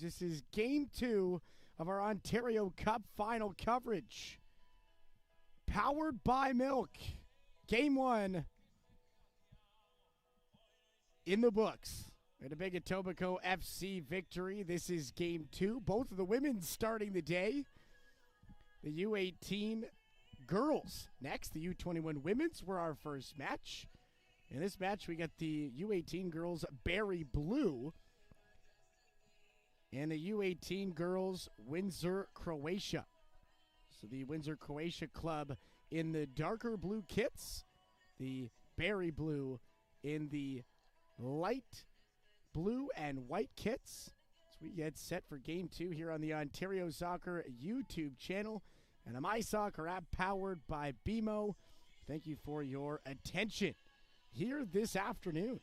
This is game 2 of our Ontario Cup final coverage. Powered by Milk. Game 1 in the books. And a big Etobicoke FC victory. This is game 2. Both of the women starting the day. The U18 girls next. The U21 women's were our first match. In this match, we got the U18 girls Barrie Blue and the U18 girls Windsor, Croatia. So the Windsor, Croatia club in the darker blue kits, the Barrie Blue in the light blue and white kits. So we get set for game 2 here on the Ontario Soccer YouTube channel and the My Soccer app powered by BMO. Thank you for your attention. here this afternoon.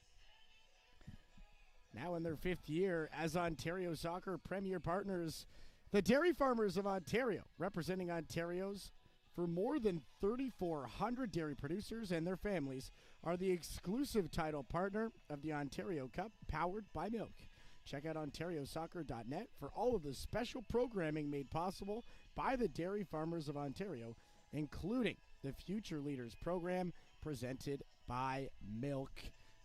Now in their 5th year as Ontario Soccer Premier Partners, the Dairy Farmers of Ontario, representing Ontario's for more than 3,400 dairy producers and their families, are the exclusive title partner of the Ontario Cup, powered by Milk. Check out OntarioSoccer.net for all of the special programming made possible by the Dairy Farmers of Ontario, including the Future Leaders program presented by Milk.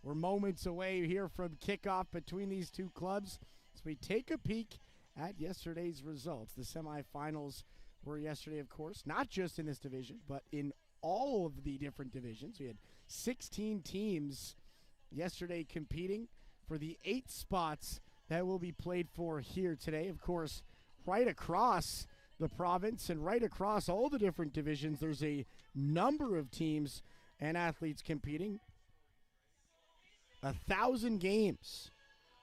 We're moments away here from kickoff between these two clubs as we take a peek at yesterday's results. The semifinals were yesterday, of course, not just in this division, but in all of the different divisions. We had 16 teams yesterday competing for the 8 spots that will be played for here today. Of course, right across the province and right across all the different divisions, there's a number of teams and athletes competing. 1,000 games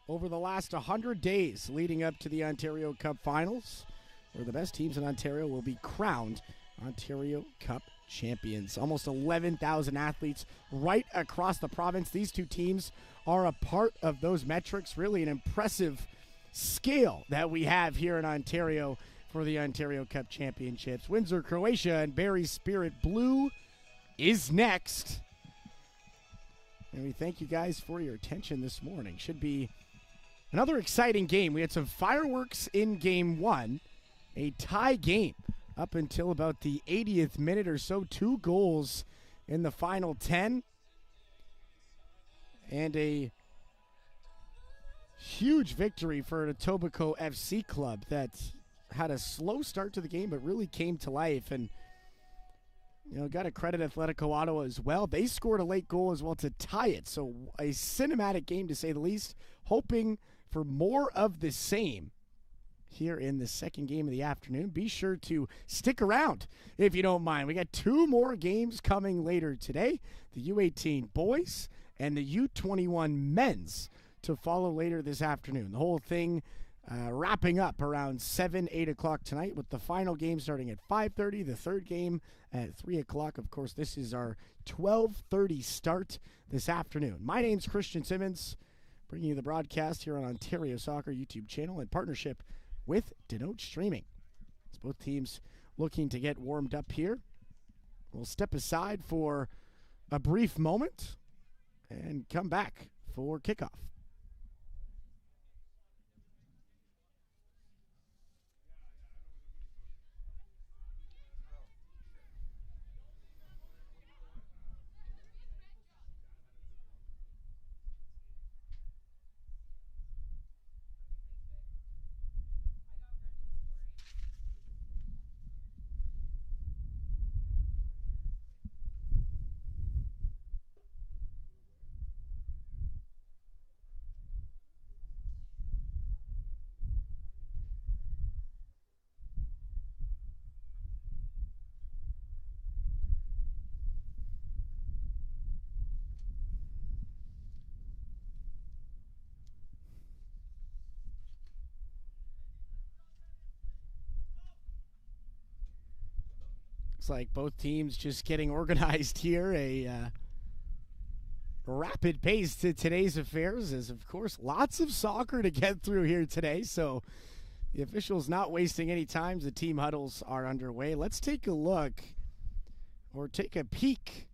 over the last 100 days leading up to the Ontario Cup Finals, where the best teams in Ontario will be crowned Ontario Cup champions. Almost 11,000 athletes right across the province. These two teams are a part of those metrics. Really an impressive scale that we have here in Ontario for the Ontario Cup Championships. Windsor, Croatia, and Barrie Spirit Blue is next. And we thank you guys for your attention this morning. Should be another exciting game. We had some fireworks in game 1, a tie game up until about the 80th minute or so. 2 goals in the final 10. And a huge victory for the Etobicoke FC club that had a slow start to the game but really came to life. And got to credit Atletico Ottawa as well. They scored a late goal as well to tie it. So a cinematic game, to say the least. Hoping for more of the same here in the second game of the afternoon. Be sure to stick around if you don't mind. We got 2 more games coming later today. The U18 boys and the U21 men's to follow later this afternoon. The whole thing wrapping up around 7, 8 o'clock tonight, with the final game starting at 5:30, the third game at 3 o'clock. Of course, this is our 12:30 start this afternoon. My name's Christian Simmons, bringing you the broadcast here on Ontario Soccer YouTube channel in partnership with Denote Streaming. As both teams looking to get warmed up here, we'll step aside for a brief moment and come back for kickoff. Looks like both teams just getting organized here. A rapid pace to today's affairs, as of course lots of soccer to get through here today. So the officials not wasting any time. The team huddles are underway. Let's take a look, or take a peek,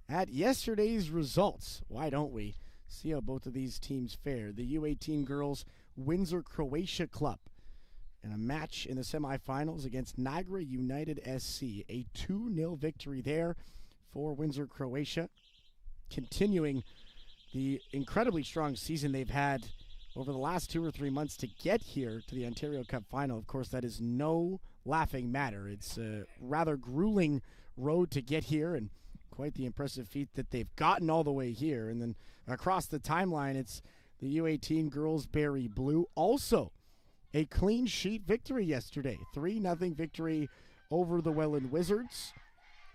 at yesterday's results. Why don't we? See how both of these teams fared. The U18 girls Windsor Croatia club in a match in the semifinals against Niagara United SC. A 2-0 victory there for Windsor Croatia, continuing the incredibly strong season they've had over the last 2 or 3 months to get here to the Ontario Cup final. Of course, that is no laughing matter. It's a rather grueling road to get here, and quite the impressive feat that they've gotten all the way here. And then across the timeline, it's the U18 girls Barrie Blue. Also a clean sheet victory yesterday. 3-0 victory over the Welland Wizards.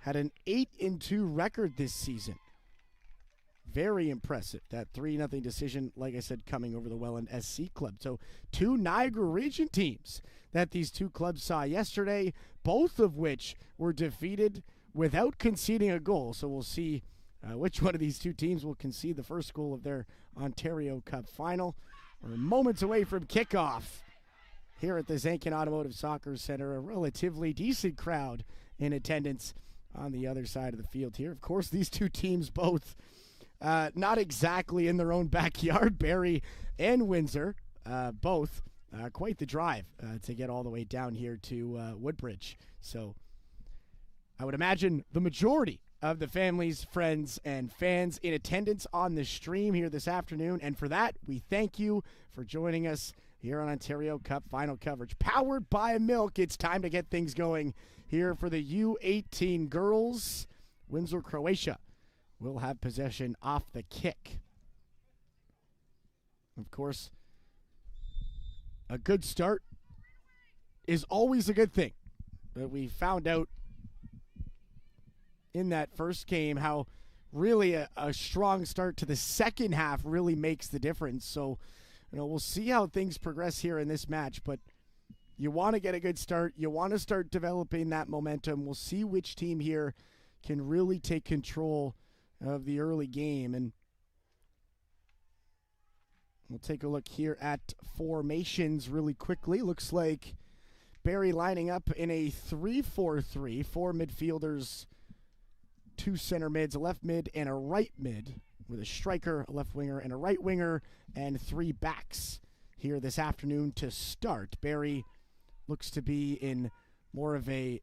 Had an 8-2 record this season. Very impressive. That 3-0 decision, like I said, coming over the Welland SC club. So 2 Niagara region teams that these two clubs saw yesterday, both of which were defeated without conceding a goal. So we'll see which one of these two teams will concede the first goal of their Ontario Cup final. We're moments away from kickoff here at the Zankin Automotive Soccer Center. A relatively decent crowd in attendance on the other side of the field here. Of course, these two teams both not exactly in their own backyard. Barrie and Windsor, both quite the drive to get all the way down here to Woodbridge. So I would imagine the majority of the families, friends, and fans in attendance on the stream here this afternoon. And for that, we thank you for joining us here on Ontario Cup final coverage. Powered by Milk, it's time to get things going here for the U18 girls. Windsor, Croatia will have possession off the kick. Of course, a good start is always a good thing. But we found out in that first game how really a strong start to the second half really makes the difference. So, we'll see how things progress here in this match, but you want to get a good start. You want to start developing that momentum. We'll see which team here can really take control of the early game. And we'll take a look here at formations really quickly. Looks like Barrie lining up in a 3-4-3. 4 midfielders, 2 center mids, a left mid and a right mid, with a striker, a left winger, and a right winger, and 3 backs here this afternoon to start. Barrie looks to be in more of a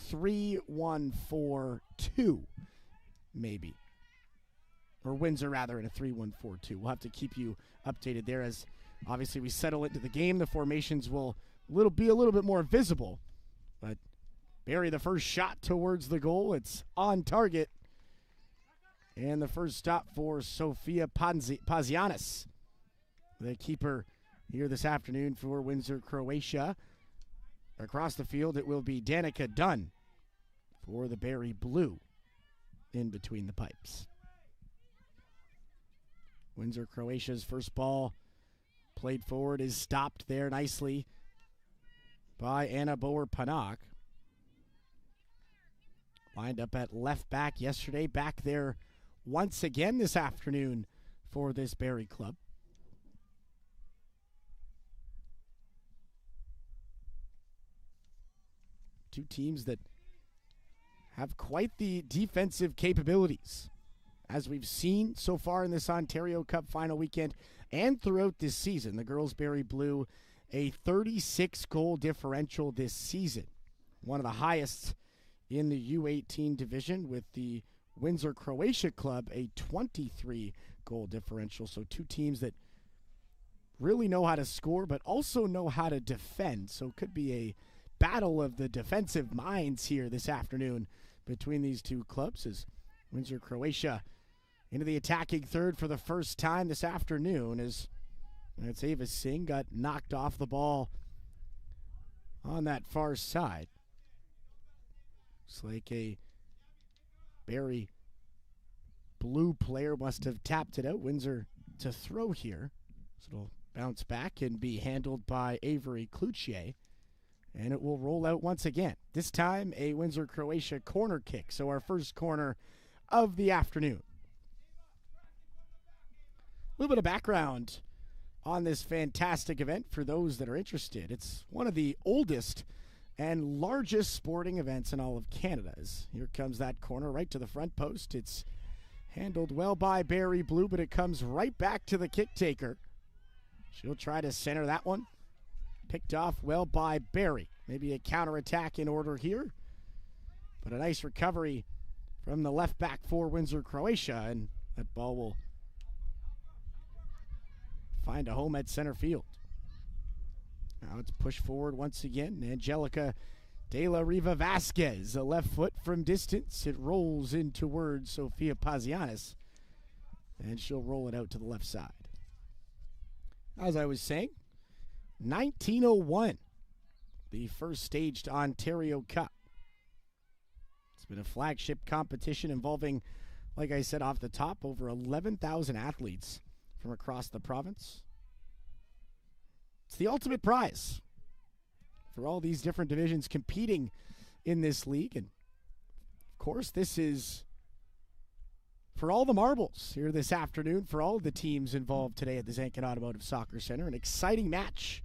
3-1-4-2, maybe. Or Windsor, rather, in a 3-1-4-2. We'll have to keep you updated there as, obviously, we settle into the game. The formations will be a little bit more visible. But Barrie, the first shot towards the goal. It's on target. And the first stop for Sofia Pazianis, the keeper here this afternoon for Windsor, Croatia. Across the field, it will be Danica Dunn for the Barrie Blue in between the pipes. Windsor, Croatia's first ball played forward is stopped there nicely by Anna Boer-Panak. Lined up at left back yesterday, back there once again this afternoon for this Barrie club. Two teams that have quite the defensive capabilities, as we've seen so far in this Ontario Cup final weekend and throughout this season. The girls Barrie Blue, a 36-goal differential this season, one of the highest in the U18 division, with the Windsor Croatia club a 23-goal differential. So two teams that really know how to score but also know how to defend. So it could be a battle of the defensive minds here this afternoon between these two clubs, as Windsor Croatia into the attacking third for the first time this afternoon, as that's Ava Singh got knocked off the ball on that far side. Looks like a Barrie Blue player must have tapped it out. Windsor to throw here. So it'll bounce back and be handled by Avery Cloutier. And it will roll out once again. This time a Windsor Croatia corner kick. So our first corner of the afternoon. A little bit of background on this fantastic event for those that are interested. It's one of the oldest and largest sporting events in all of Canada. Here comes that corner right to the front post. It's handled well by Barrie Blue, but it comes right back to the kick taker. She'll try to center that one. Picked off well by Barrie. Maybe a counterattack in order here. But a nice recovery from the left back for Windsor Croatia, and that ball will find a home at center field. Now it's pushed forward once again. Angelica De La Riva Vasquez, a left foot from distance. It rolls in towards Sofia Pazianis, and she'll roll it out to the left side. As I was saying, 1901, the first staged Ontario Cup. It's been a flagship competition involving, like I said off the top, over 11,000 athletes from across the province. It's the ultimate prize for all these different divisions competing in this league. And, of course, this is for all the marbles here this afternoon, for all of the teams involved today at the Zankin Automotive Soccer Center. An exciting match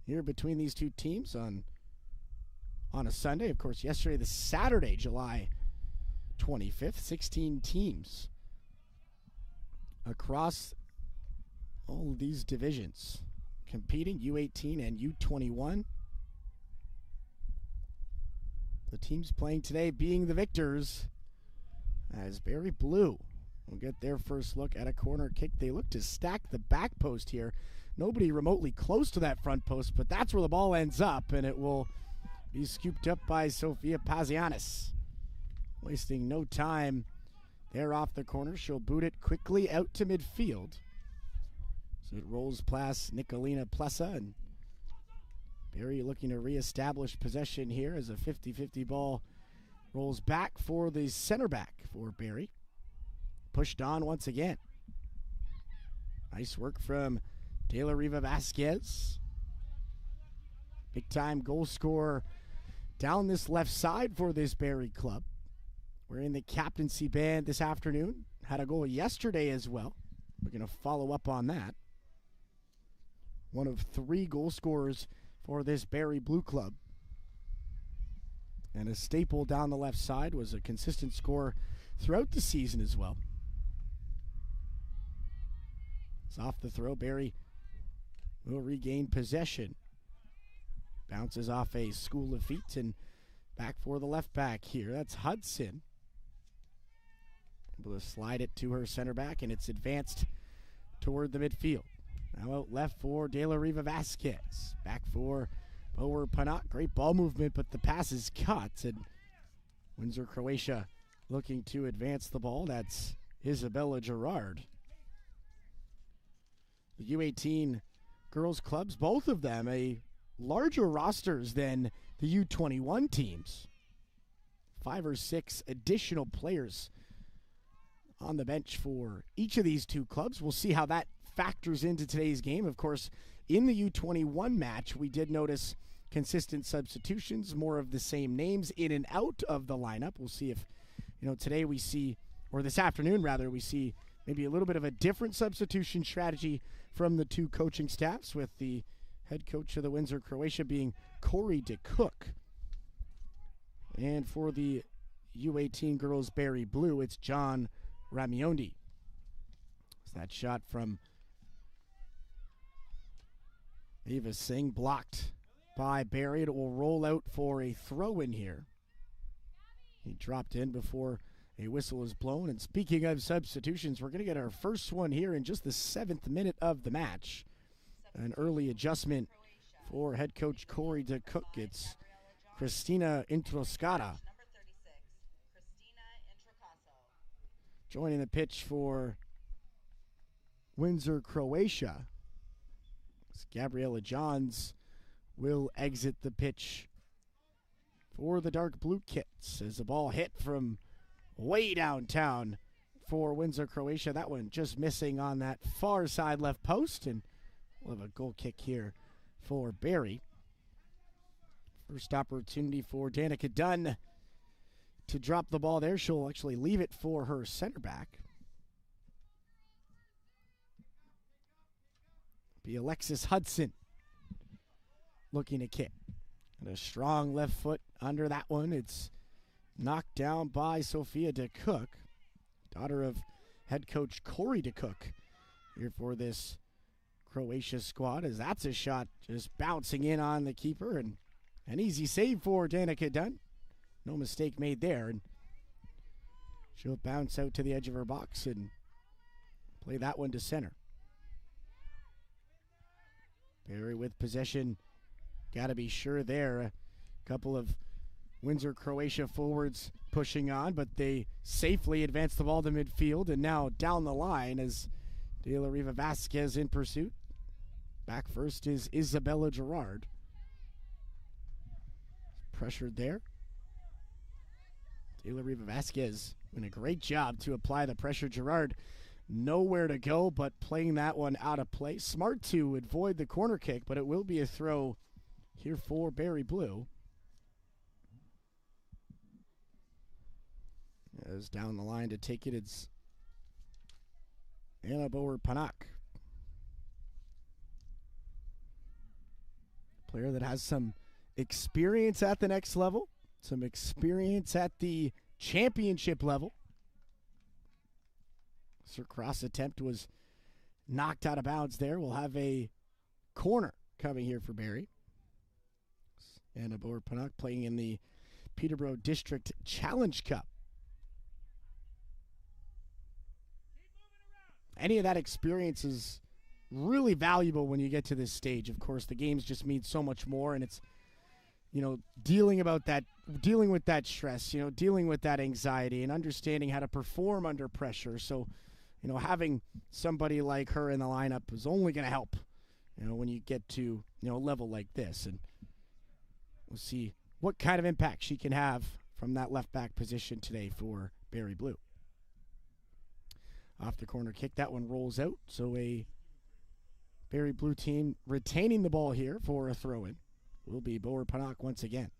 here between these two teams on a Sunday. Of course, yesterday, the Saturday, July 25th, 16 teams across all of these divisions competing, U18 and U21. The teams playing today being the victors, as Barrie Blue will get their first look at a corner kick. They look to stack the back post here. Nobody remotely close to that front post, but that's where the ball ends up, and it will be scooped up by Sofia Pazianis. Wasting no time there off the corner. She'll boot it quickly out to midfield. So it rolls past Nicolina Plessa, and Barrie looking to reestablish possession here as a 50-50 ball rolls back for the center back for Barrie. Pushed on once again. Nice work from De La Riva Vasquez. Big time goal scorer down this left side for this Barrie club. We're in the captaincy band this afternoon. Had a goal yesterday as well. We're going to follow up on that. One of 3 goal scorers for this Barrie Blue club. And a staple down the left side, was a consistent scorer throughout the season as well. It's off the throw. Barrie will regain possession. Bounces off a school of feet and back for the left back here. That's Hudson. Able to slide it to her center back, and it's advanced toward the midfield. Now out left for De La Riva Vasquez. Back for Boer Panat. Great ball movement, but the pass is cut. And Windsor, Croatia looking to advance the ball. That's Isabella Gerard. The U18 girls clubs, both of them, a larger rosters than the U21 teams. 5 or 6 additional players on the bench for each of these two clubs. We'll see how that factors into today's game. Of course, in the U21 match, we did notice consistent substitutions, more of the same names in and out of the lineup. We'll see if, today we see, or this afternoon rather, we see maybe a little bit of a different substitution strategy from the two coaching staffs, with the head coach of the Windsor, Croatia being Corey DeCook. And for the U18 girls Barrie Blue, it's John Ramiondi. So that shot from Eva Singh blocked by Barrie. It will roll out for a throw in here. He dropped in before a whistle is blown. And speaking of substitutions, we're going to get our first one here in just the 7th minute of the match. An early adjustment for head coach Corey DeCook. It's Christina Introscata joining the pitch for Windsor, Croatia. Gabriella Johns will exit the pitch for the dark blue kits as the ball hit from way downtown for Windsor, Croatia. That one just missing on that far side left post, and we'll have a goal kick here for Barrie. First opportunity for Danica Dunn to drop the ball there. She'll actually leave it for her center back. Be Alexis Hudson looking to kick. And a strong left foot under that one. It's knocked down by Sophia DeCook, daughter of head coach Corey DeCook, here for this Croatia squad, as that's a shot just bouncing in on the keeper, and an easy save for Danica Dunn. No mistake made there, and she'll bounce out to the edge of her box and play that one to center. Barrie with possession. Got to be sure there. A couple of Windsor, Croatia forwards pushing on, but they safely advance the ball to midfield, and now down the line as De La Riva Vasquez in pursuit. Back first is Isabella Gerard. Pressured there. De La Riva Vasquez doing a great job to apply the pressure. Gerard nowhere to go but playing that one out of play. Smart to avoid the corner kick, but it will be a throw here for Barrie Blue. As As down the line to take it, it's Anna Bauer-Panak. Player that has some experience at the next level, some experience at the championship level. Her cross attempt was knocked out of bounds there. We'll have a corner coming here for Barrie. Anna Bauer-Panak playing in the Peterborough District Challenge Cup. Any of that experience is really valuable when you get to this stage. Of course, the games just mean so much more, and it's, dealing with that stress, dealing with that anxiety and understanding how to perform under pressure. So, having somebody like her in the lineup is only going to help, when you get to, a level like this. And we'll see what kind of impact she can have from that left back position today for Barrie Blue. Off the corner kick, that one rolls out. So a Barrie Blue team retaining the ball here for a throw-in will be Bauer-Panak once again.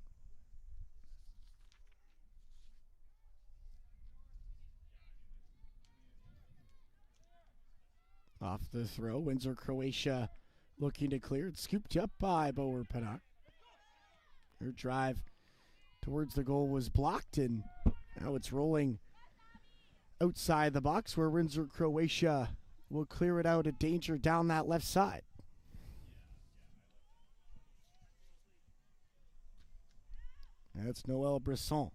Off the throw, Windsor, Croatia looking to clear. It's scooped up by Bauer-Panak. Her drive towards the goal was blocked, and now it's rolling outside the box where Windsor, Croatia will clear it out of danger down that left side. That's Noelle Brisson.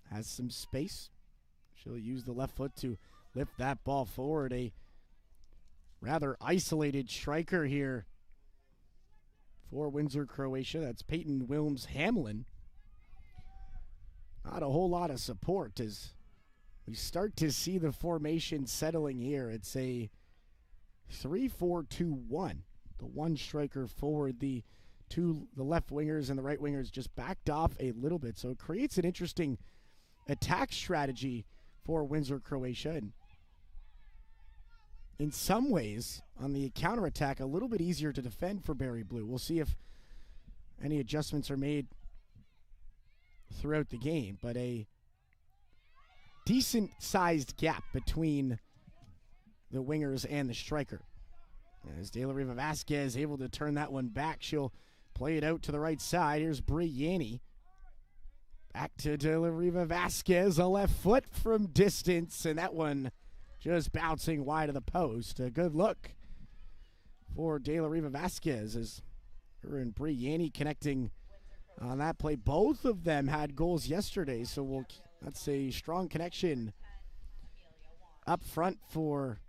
Has some space. She'll use the left foot to lift that ball forward. A rather isolated striker here for Windsor, Croatia. That's Peyton Wilms-Hamlin. Not a whole lot of support as we start to see the formation settling here. It's a 3-4-2-1. The one striker forward, the left wingers and the right wingers just backed off a little bit. So it creates an interesting attack strategy for Windsor, Croatia. And in some ways, on the counterattack, a little bit easier to defend for Barrie Blue. We'll see if any adjustments are made throughout the game, but a decent-sized gap between the wingers and the striker. As De La Riva Vasquez able to turn that one back, she'll play it out to the right side. Here's Brianni. Back to De La Riva Vasquez, a left foot from distance, and that one just bouncing wide of the post. A good look for De La Riva Vasquez as her and Brianni connecting on that play. Both of them had goals yesterday, so that's a strong connection up front for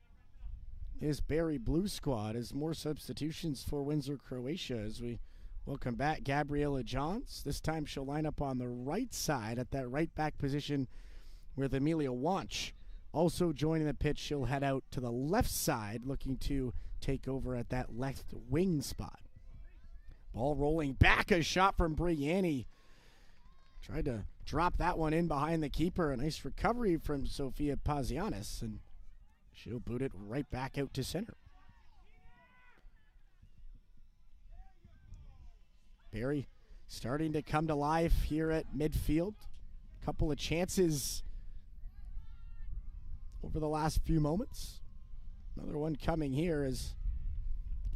this Barrie Blue squad. As more substitutions for Windsor, Croatia, as we welcome back Gabriella Johns. This time she'll line up on the right side at that right back position with Amelia Wanch also joining the pitch. She'll head out to the left side looking to take over at that left wing spot. Ball rolling back, a shot from Brianni. Tried to drop that one in behind the keeper. A nice recovery from Sofia Pazianis, and she'll boot it right back out to center. Barrie starting to come to life here at midfield. Couple of chances over the last few moments. Another one coming here as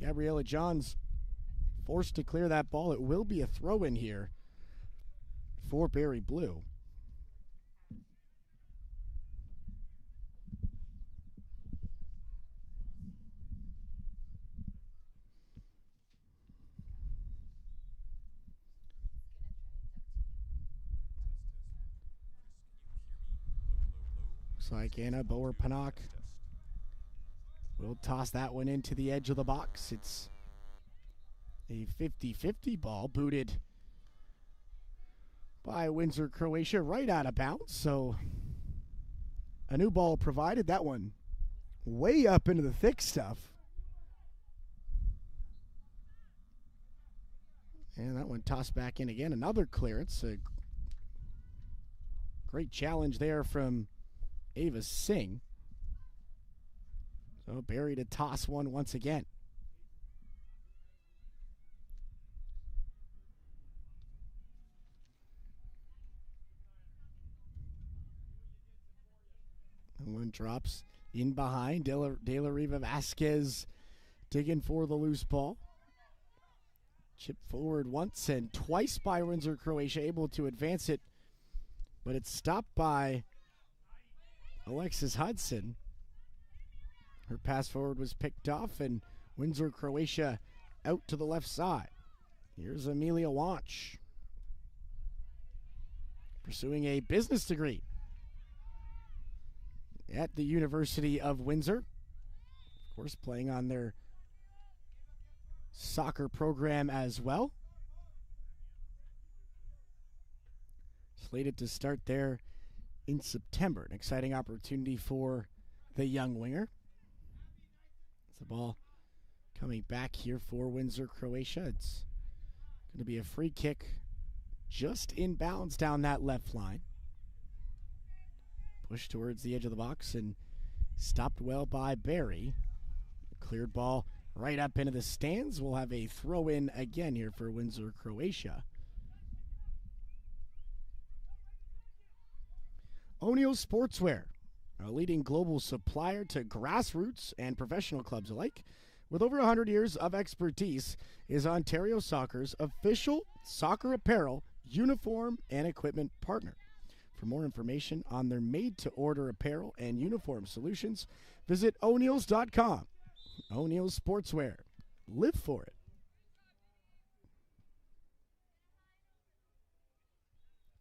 Gabriella Johns forced to clear that ball. It will be a throw-in here for Barrie Blue. Looks like Anna Bauer-Panak will toss that one into the edge of the box. It's a 50-50 ball booted by Windsor, Croatia, right out of bounds. So a new ball provided. That one way up into the thick stuff. And that one tossed back in again. Another clearance. A great challenge there from Ava Singh. So Barrie to toss one once again. One drops in behind. De La Riva Vasquez digging for the loose ball. Chip forward once and twice by Windsor, Croatia, able to advance it. But it's stopped by Alexis Hudson. Her pass forward was picked off, and Windsor, Croatia out to the left side. Here's Amelia Wanch, pursuing a business degree at the University of Windsor. Of course, playing on their soccer program as well. Slated to start there in September. An exciting opportunity for the young winger. It's the ball coming back here for Windsor, Croatia. It's going to be a free kick just inbounds down that left line. Pushed towards the edge of the box and stopped well by Barrie. Cleared ball right up into the stands. We'll have a throw-in again here for Windsor, Croatia. O'Neill Sportswear, a leading global supplier to grassroots and professional clubs alike, with over 100 years of expertise, is Ontario Soccer's official soccer apparel, uniform, and equipment partner. For more information on their made-to-order apparel and uniform solutions, visit O'Neills.com. O'Neill's Sportswear. Live for it.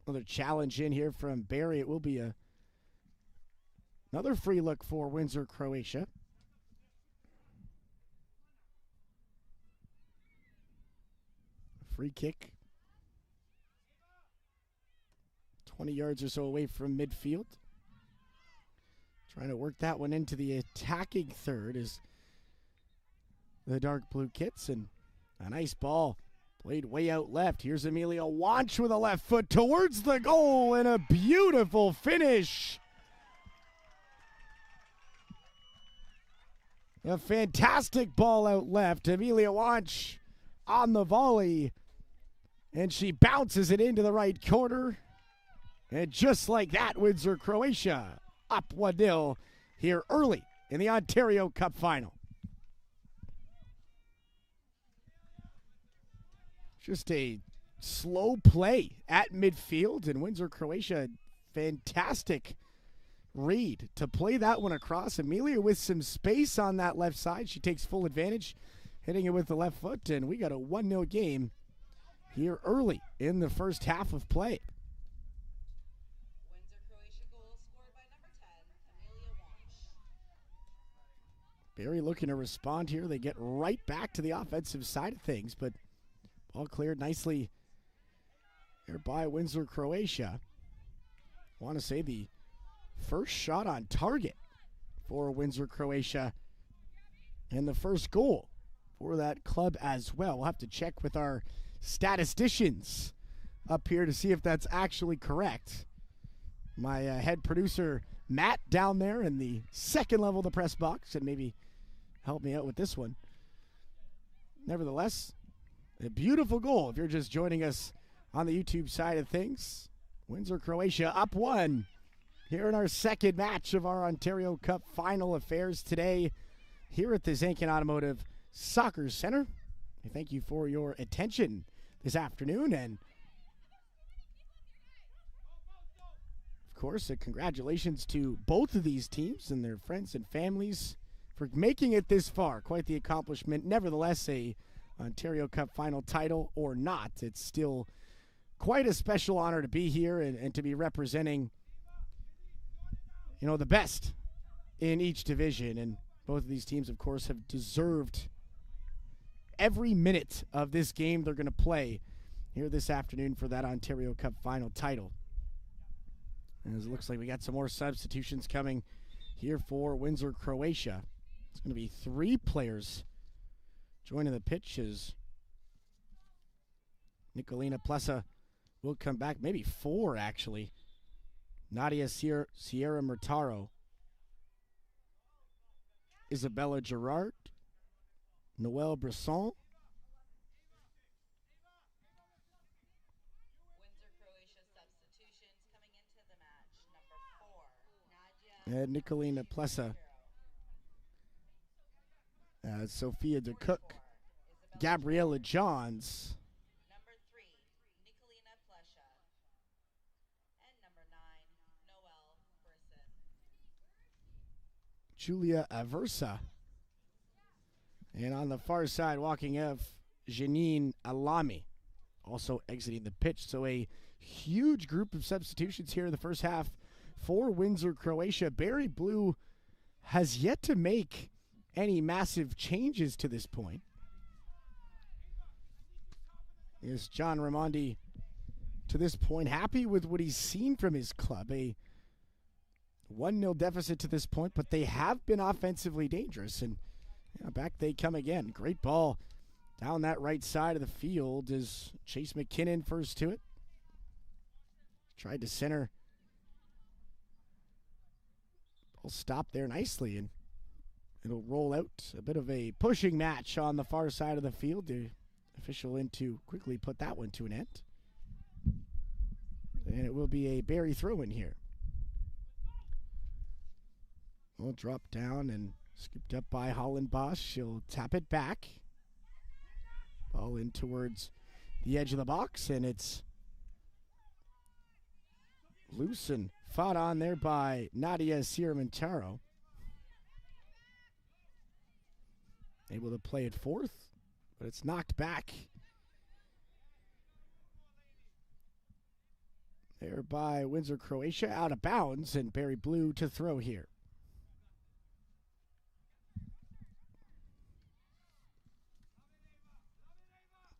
Another challenge in here from Barrie. It will be another free look for Windsor, Croatia. Free kick. 20 yards or so away from midfield. Trying to work that one into the attacking third is the dark blue kits, and a nice ball played way out left. Here's Amelia Wanch with a left foot towards the goal, and a beautiful finish. A fantastic ball out left. Amelia Wanch on the volley, and she bounces it into the right corner. And just like that, Windsor, Croatia up 1-0 here early in the Ontario Cup final. Just a slow play at midfield, and Windsor, Croatia, fantastic read to play that one across. Amelia with some space on that left side. She takes full advantage, hitting it with the left foot, and we got a 1-0 game here early in the first half of play. Windsor, Croatia goal scored by number 10, Amelia Wanch. Barrie looking to respond here. They get right back to the offensive side of things, but ball cleared nicely here by Windsor, Croatia. I want to say the first shot on target for Windsor, Croatia, and the first goal for that club as well. We'll have to check with our statisticians up here to see if that's actually correct. My head producer, Matt, down there in the second level of the press box, and maybe help me out with this one. Nevertheless, a beautiful goal if you're just joining us on the YouTube side of things. Windsor, Croatia up 1 here in our second match of our Ontario Cup final affairs today here at the Zankin Automotive Soccer Center. I thank you for your attention this afternoon, and of course, congratulations to both of these teams and their friends and families for making it this far. Quite the accomplishment. Nevertheless, a Ontario Cup final title or not, it's still quite a special honor to be here and to be representing, the best in each division. And both of these teams, of course, have deserved every minute of this game they're going to play here this afternoon for that Ontario Cup final title. As it looks like we got some more substitutions coming here for Windsor, Croatia. It's going to be 3 players joining the pitch as Nicolina Plessa will come back. Maybe 4, actually. Nadia Sierra Murtaro, Isabella Gerard, Noelle Bresson, Windsor, Croatia substitutions coming into the match. Number 4, Nadia And Nicolina Plessa. Sophia DeCook. Gabriella Johns. Number 3, Nicolina Plesha. And number 9, Noelle Brisson. Julia Aversa. And on the far side, walking off, Janine Alami, also exiting the pitch. So a huge group of substitutions here in the first half for Windsor, Croatia. Barrie Blue has yet to make any massive changes to this point. Is John Raimondi, to this point, happy with what he's seen from his club? A 1-0 deficit to this point, but they have been offensively dangerous. And back they come again. Great ball down that right side of the field as Chase McKinnon first to it. Tried to center. Ball stopped there nicely, and it'll roll out. A bit of a pushing match on the far side of the field. The official in to quickly put that one to an end. And it will be a Barrie throw-in here. Well, drop down and scooped up by Holland Bosch. She'll tap it back. Ball in towards the edge of the box, and it's loose and fought on there by Nadia Ciaramontaro. Able to play it forth, but it's knocked back there by Windsor, Croatia, out of bounds, and Barrie Blue to throw here.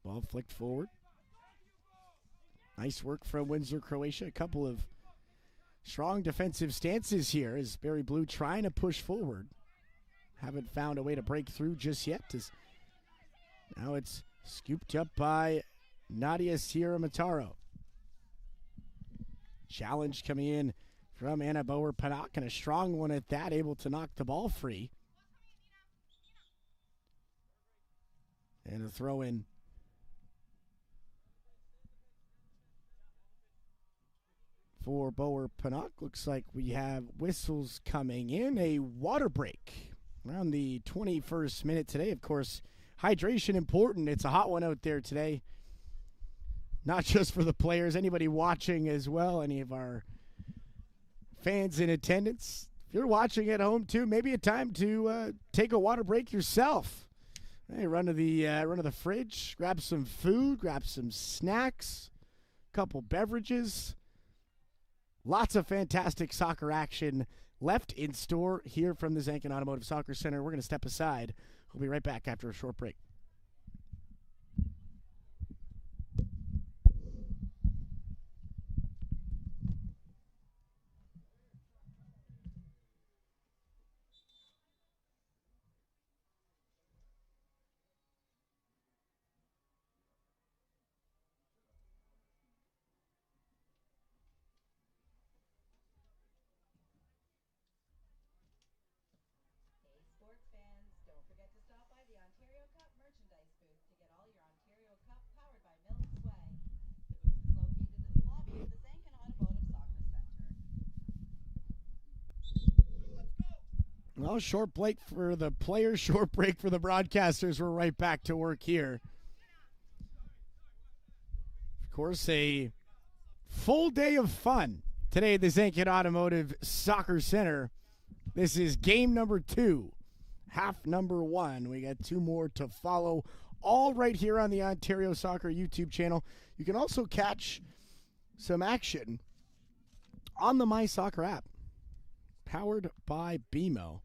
Ball flicked forward. Nice work from Windsor, Croatia. A couple of strong defensive stances here as Barrie Blue trying to push forward. Haven't found a way to break through just yet. Now it's scooped up by Nadia Ciaramontaro. Challenge coming in from Anna Bauer-Panak, and a strong one at that, able to knock the ball free. And a throw in for Bauer-Panak. Looks like we have whistles coming in. A water break around the 21st minute today. Of course, hydration important. It's a hot one out there today. Not just for the players, anybody watching as well, any of our fans in attendance. If you're watching at home too, maybe a time to take a water break yourself. Hey, run to the fridge, grab some food, grab some snacks, a couple beverages. Lots of fantastic soccer action left in store here from the Zankin Automotive Soccer Center. We're going to step aside. We'll be right back after a short break. Sports fans, don't forget to stop by the Ontario Cup merchandise booth to get all your Ontario Cup powered by Milk swag. The booth is located in the lobby of the Zankin Automotive Soccer Center. Well, short break for the players, short break for the broadcasters. We're right back to work here. Of course, a full day of fun today at the Zankin Automotive Soccer Center. This is game number 2, half number 1. We got 2 more to follow, all right here on the Ontario Soccer YouTube channel. You can also catch some action on the My Soccer app, powered by BMO.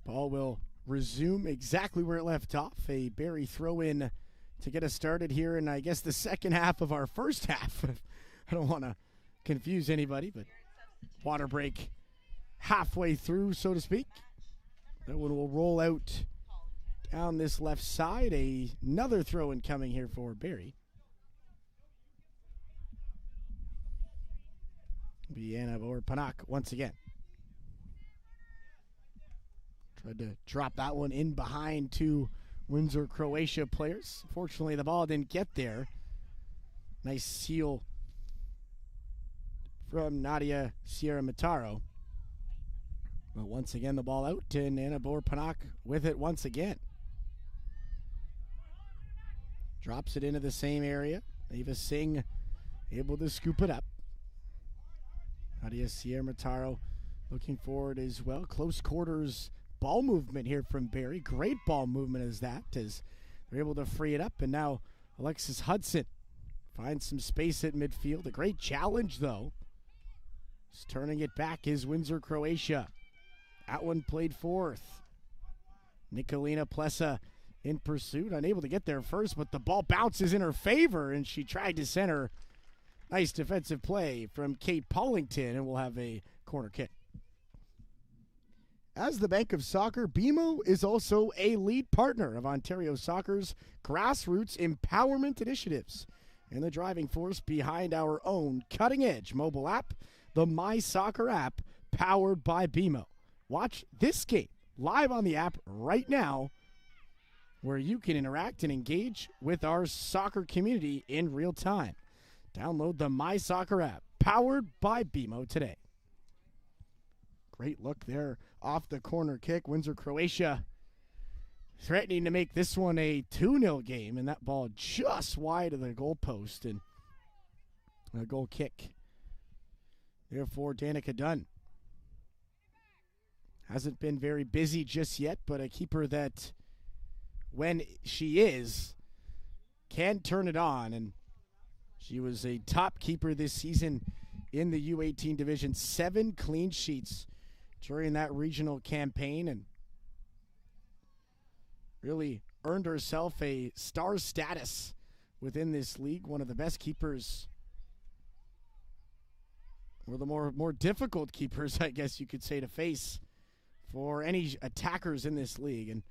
Ball will resume exactly where it left off. A Barrie throw-in to get us started here in, I guess, the second half of our first half. I don't want to confuse anybody, but water break halfway through, so to speak. That one will roll out down this left side. Another throw-in coming here for Barrie. Biana or Panak once again. Tried to drop that one in behind to Windsor, Croatia players. Fortunately, the ball didn't get there. Nice seal from Nadia Sierra Mataro. But once again, the ball out, and Anna Boer-Panak with it once again. Drops it into the same area. Ava Singh able to scoop it up. Nadia Sierra Mataro looking forward as well. Close quarters ball movement here from Barrie. Great ball movement as they're able to free it up. And now Alexis Hudson finds some space at midfield. A great challenge, though. Just turning it back is Windsor, Croatia. That one played fourth. Nikolina Plesa in pursuit. Unable to get there first, but the ball bounces in her favor, and she tried to center. Nice defensive play from Kate Paulington, and we'll have a corner kick. As the Bank of Soccer, BMO is also a lead partner of Ontario Soccer's grassroots empowerment initiatives and the driving force behind our own cutting-edge mobile app, the My Soccer app, powered by BMO. Watch this game live on the app right now, where you can interact and engage with our soccer community in real time. Download the My Soccer app, powered by BMO today. Great look there off the corner kick. Windsor, Croatia threatening to make this one a 2-0 game, and that ball just wide of the goalpost, and a goal kick. Therefore, Danica Dunn hasn't been very busy just yet, but a keeper that, when she is, can turn it on. And she was a top keeper this season in the U18 division. 7 clean sheets during that regional campaign, and really earned herself a star status within this league. One of the best keepers, or the more difficult keepers, I guess you could say, to face for any attackers in this league. And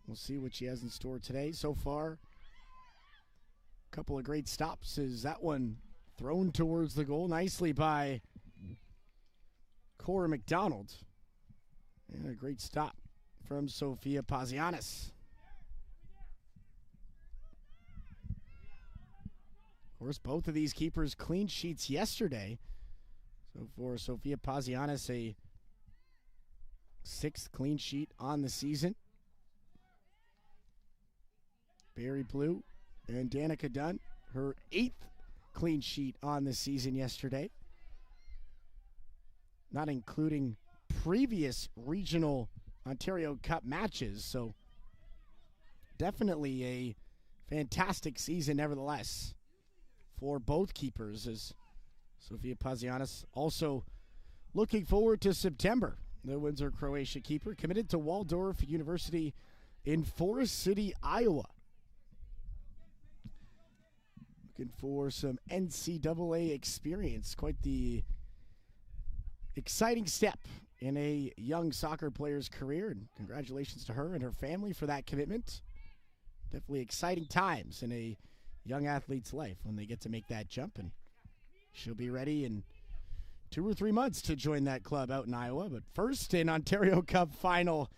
we'll see what she has in store today. So far, a couple of great stops. Is that one thrown towards the goal nicely by Cora McDonald. And a great stop from Sofia Pazianis. Of course, both of these keepers clean sheets yesterday. So for Sofia Pazianis, a 6th clean sheet on the season. Barrie Blue and Danica Dunn, her 8th clean sheet on the season yesterday, not including previous regional Ontario Cup matches. So definitely a fantastic season nevertheless for both keepers, as Sofia Pazianis also looking forward to September. The Windsor, Croatia keeper committed to Waldorf University in Forest City, Iowa. Looking for some NCAA experience. Quite the exciting step in a young soccer player's career, and congratulations to her and her family for that commitment. Definitely exciting times in a young athlete's life when they get to make that jump, and she'll be ready in 2 or 3 months to join that club out in Iowa. But first, an Ontario Cup final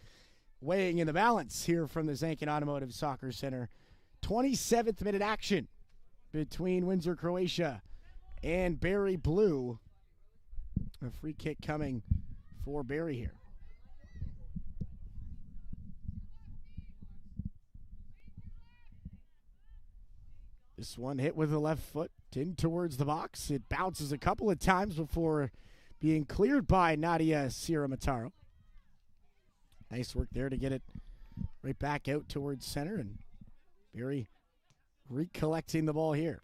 weighing in the balance here from the Zankin Automotive Soccer Center. 27th minute action between Windsor, Croatia and Barrie Blue. A free kick coming for Barrie here. This one hit with the left foot in towards the box. It bounces a couple of times before being cleared by Nadia Sierra Mataro. Nice work there to get it right back out towards center, and Barrie recollecting the ball here.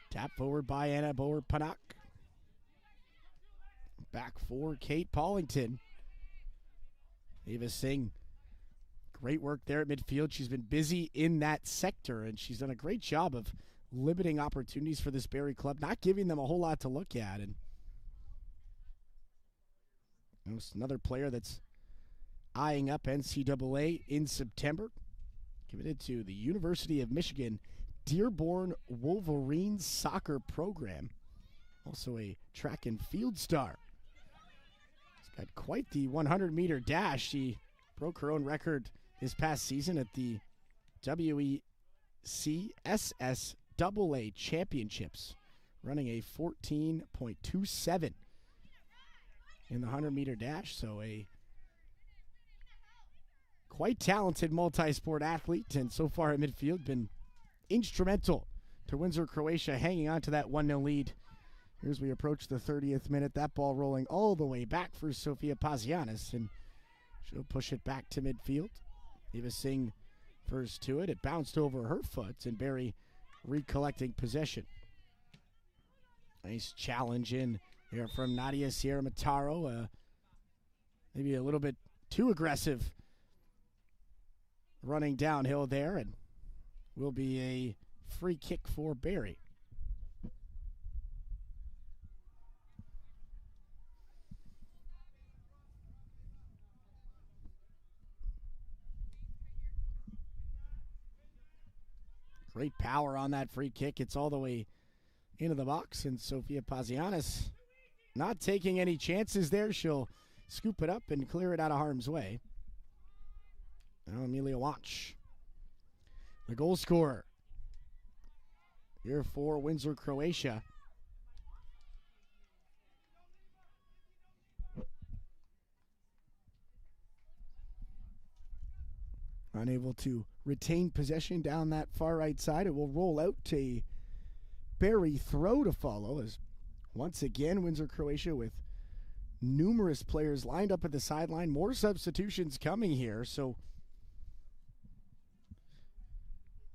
Tap forward by Anna Boer-Panak. Back for Kate Paulington. Ava Singh, great work there at midfield. She's been busy in that sector, and she's done a great job of limiting opportunities for this Barrie club, not giving them a whole lot to look at. And it's another player that's eyeing up NCAA in September. Committed to the University of Michigan Dearborn Wolverines soccer program. Also a track and field star. had quite the 100-meter dash. She broke her own record this past season at the WECSSAA Championships, running a 14.27 in the 100-meter dash. So a quite talented multi-sport athlete, and so far at midfield been instrumental to Windsor, Croatia hanging on to that 1-0 lead. Here's we approach the 30th minute. That ball rolling all the way back for Sofia Pazianis, and she'll push it back to midfield. Eva Singh first to it. It bounced over her foot, and Barrie recollecting possession. Nice challenge in there from Nadia Sierra Mataro. Maybe a little bit too aggressive running downhill there, and will be a free kick for Barrie. Great power on that free kick. It's all the way into the box, and Sofia Pazianis not taking any chances there. She'll scoop it up and clear it out of harm's way. Now Amelia Wanch, the goal scorer here for Windsor, Croatia. Unable to retain possession down that far right side. It will roll out to Barrie throw to follow, as once again Windsor, Croatia with numerous players lined up at the sideline. More substitutions coming here, so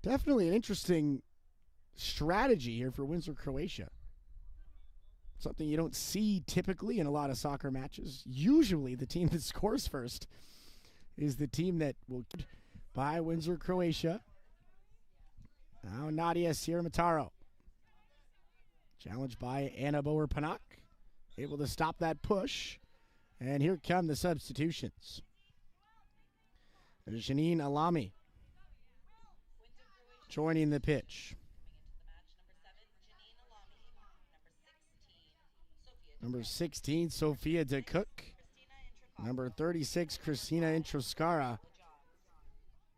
definitely an interesting strategy here for Windsor, Croatia. Something you don't see typically in a lot of soccer matches. Usually the team that scores first is the team that will get by Windsor, Croatia. Now Nadia Sierra Mataro. Challenged by Anna Bauer-Panak. Able to stop that push. And here come the substitutions. Janine Alami joining the pitch. Number 16, Sofia de Cook. Number 36, Christina Introskara.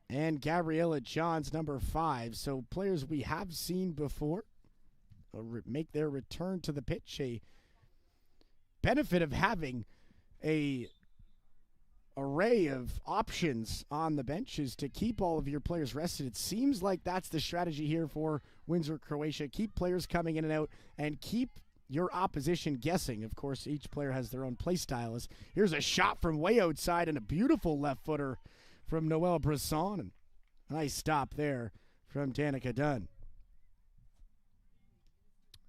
And Gabriella Johns, number 5. So players we have seen before make their return to the pitch. A benefit of having a array of options on the bench is to keep all of your players rested. It seems like that's the strategy here for Windsor, Croatia. Keep players coming in and out and keep your opposition guessing. Of course, each player has their own play style. Here's a shot from way outside and a beautiful left footer from Noelle Brisson. And nice stop there from Danica Dunn.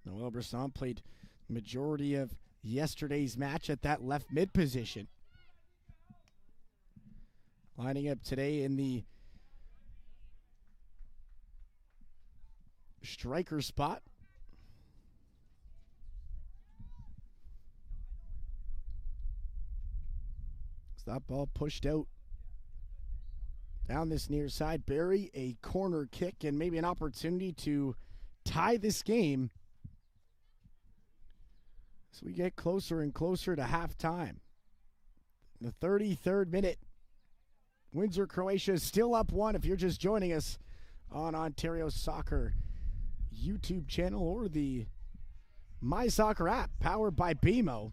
Noelle Brisson played the majority of yesterday's match at that left mid position. Lining up today in the striker spot. That ball pushed out down this near side. Barrie, a corner kick and maybe an opportunity to tie this game. So we get closer and closer to halftime. The 33rd minute. Windsor, Croatia is still up 1 if you're just joining us on Ontario Soccer YouTube channel or the My Soccer app powered by BMO.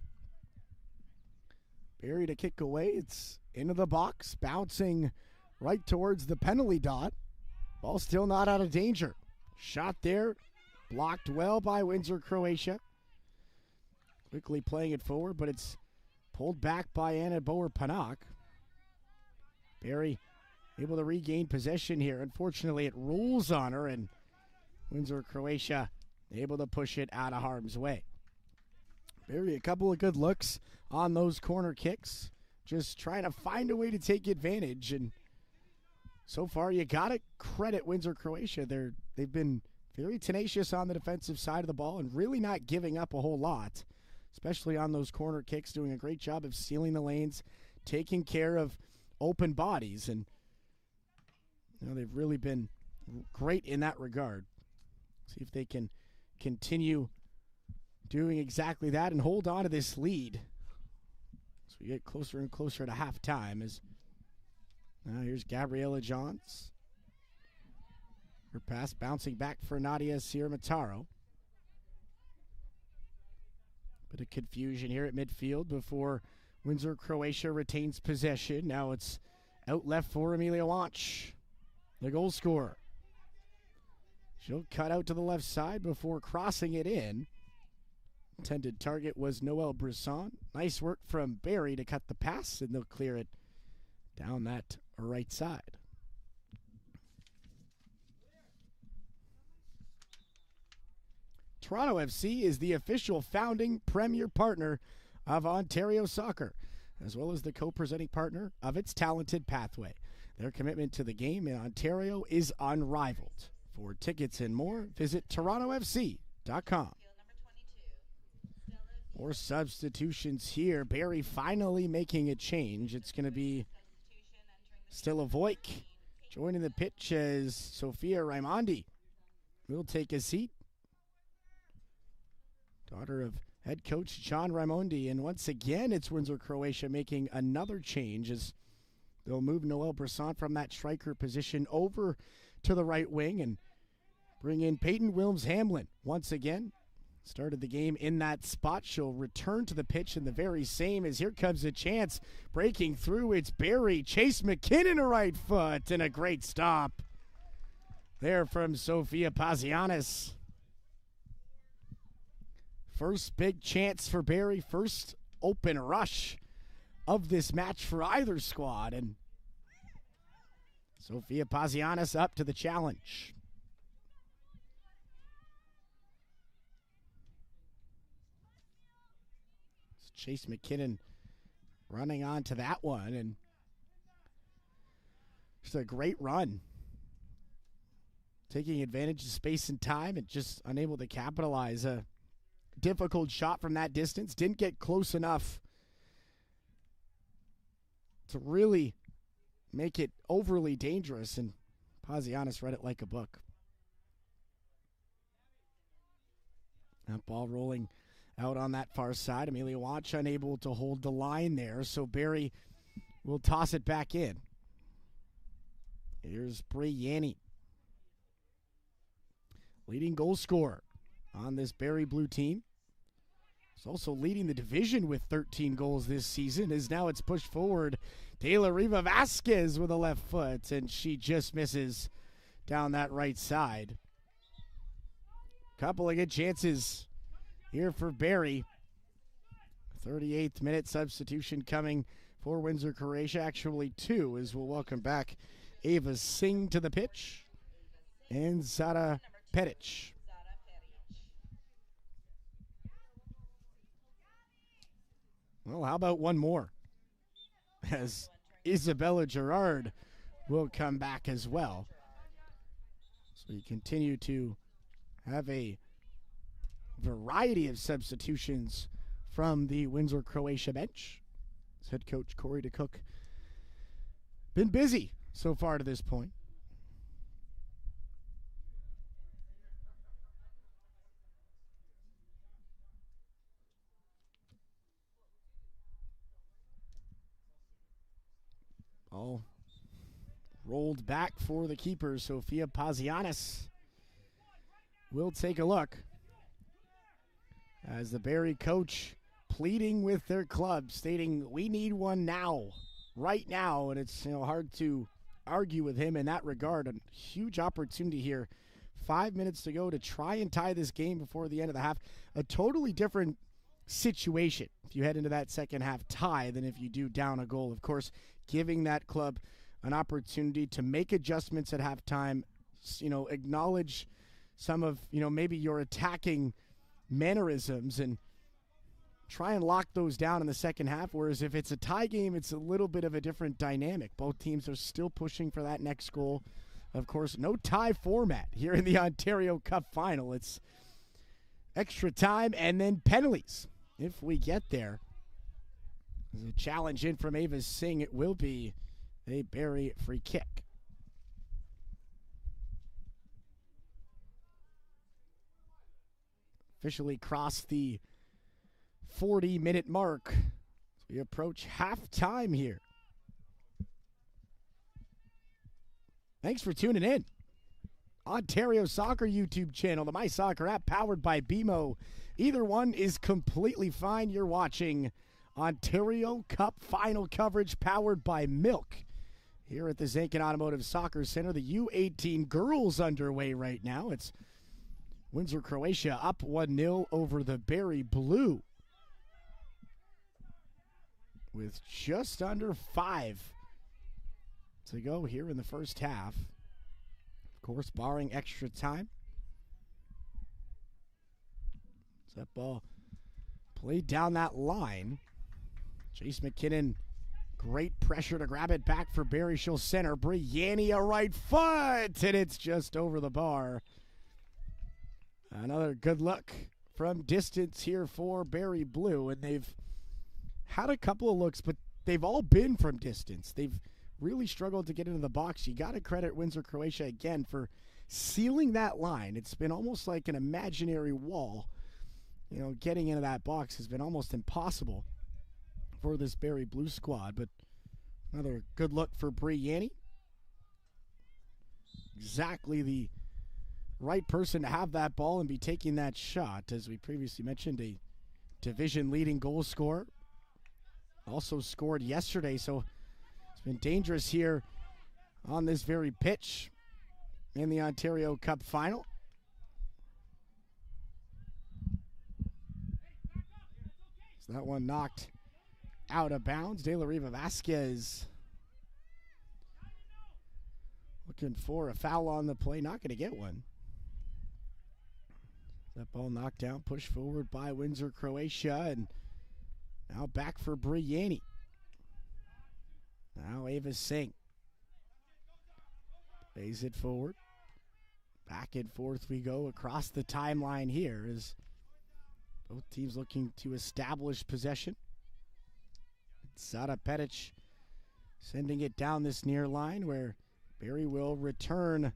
Barrie to kick away. It's into the box, bouncing right towards the penalty dot. Ball still not out of danger. Shot there, blocked well by Windsor, Croatia. Quickly playing it forward, but it's pulled back by Anna Bauer-Panak. Barrie able to regain possession here. Unfortunately, it rolls on her, and Windsor, Croatia able to push it out of harm's way. Barrie, a couple of good looks on those corner kicks. Just trying to find a way to take advantage. And so far, you got to credit Windsor, Croatia. They've been very tenacious on the defensive side of the ball and really not giving up a whole lot, especially on those corner kicks, doing a great job of sealing the lanes, taking care of open bodies. And they've really been great in that regard. See if they can continue doing exactly that and hold on to this lead. So we get closer and closer to halftime as now here's Gabriella Johns. Her pass bouncing back for Nadia Sierra-Mataro. Bit of confusion here at midfield before Windsor, Croatia retains possession. Now it's out left for Amelia Wanch, the goal scorer. She'll cut out to the left side before crossing it in. Intended target was Noelle Brisson. Nice work from Barrie to cut the pass, and they'll clear it down that right side. Toronto FC is the official founding premier partner of Ontario Soccer, as well as the co-presenting partner of its Talented Pathway. Their commitment to the game in Ontario is unrivaled. For tickets and more, visit torontofc.com. More substitutions here. Barrie finally making a change. It's going to be Stella Voigt joining the pitch as Sofia Raimondi will take a seat. Daughter of head coach John Raimondi. And once again, it's Windsor, Croatia making another change as they'll move Noelle Brisson from that striker position over to the right wing and bring in Peyton Wilms-Hamlin once again. Started the game in that spot. She'll return to the pitch in the very same as here comes a chance. Breaking through, it's Barrie. Chase McKinnon a right foot and a great stop there from Sofia Pazianis. First big chance for Barrie. First open rush of this match for either squad. And Sofia Pazianis up to the challenge. Chase McKinnon running on to that one, and just a great run. Taking advantage of space and time and just unable to capitalize. A difficult shot from that distance. Didn't get close enough to really make it overly dangerous, and Pazianis read it like a book. That ball rolling out on that far side. Amelia Wanch unable to hold the line there, so Barrie will toss it back in. Here's Brie Yanni, leading goal scorer on this Barrie Blue team. He's also leading the division with 13 goals this season, as now it's pushed forward. De La Riva Vasquez with a left foot, and she just misses down that right side. Couple of good chances here for Barrie. 38th minute substitution coming for Windsor, Croatia. Actually two, as we'll welcome back Ava Singh to the pitch and Zara Peric. Well, how about one more? As Isabella Gerard will come back as well. So you continue to have a variety of substitutions from the Windsor, Croatia bench. As head coach Corey DeCook been busy so far to this point. All rolled back for the keeper, Sofia Pazianis. We'll take a look as the Barrie coach pleading with their club, stating we need one now, right now, and it's hard to argue with him in that regard. A huge opportunity here. 5 minutes to go to try and tie this game before the end of the half. A totally different situation if you head into that second half tie than if you do down a goal. Of course, giving that club an opportunity to make adjustments at halftime, acknowledge some of, maybe your attacking mannerisms and try and lock those down in the second half. Whereas if it's a tie game, it's a little bit of a different dynamic. Both teams are still pushing for that next goal. Of course, no tie format here in the Ontario Cup final. It's extra time and then penalties if we get there. There's a challenge in from Ava Singh. It will be a Barrie free kick. Officially crossed the 40-minute mark. We approach halftime here. Thanks for tuning in. Ontario Soccer YouTube channel, the My Soccer app powered by BMO. Either one is completely fine. You're watching Ontario Cup final coverage powered by Milk. Here at the Zankin Automotive Soccer Center, the U18 girls underway right now. It's Windsor, Croatia up 1-0 over the Barrie Blue with just under 5 to go here in the first half. Of course, barring extra time. That ball played down that line. Chase McKinnon, great pressure to grab it back for Barrie. She'll center. Brianni a right foot, and it's just over the bar. Another good look from distance here for Barrie Blue, and they've had a couple of looks, but they've all been from distance. They've really struggled to get into the box. You got to credit Windsor, Croatia again for sealing that line. It's been almost like an imaginary wall. You know, getting into that box has been almost impossible for this Barrie Blue squad, but another good look for Brianni. Exactly the right person to have that ball and be taking that shot. As we previously mentioned, a division-leading goal scorer. Also scored yesterday, so it's been dangerous here on this very pitch in the Ontario Cup final. So that one knocked out of bounds. De La Riva Vasquez looking for a foul on the play. Not going to get one. That ball knocked down, pushed forward by Windsor, Croatia, and now back for Brianni. Now Ava Singh plays it forward. Back and forth we go across the timeline here as both teams looking to establish possession. Sada Petic sending it down this near line where Barrie will return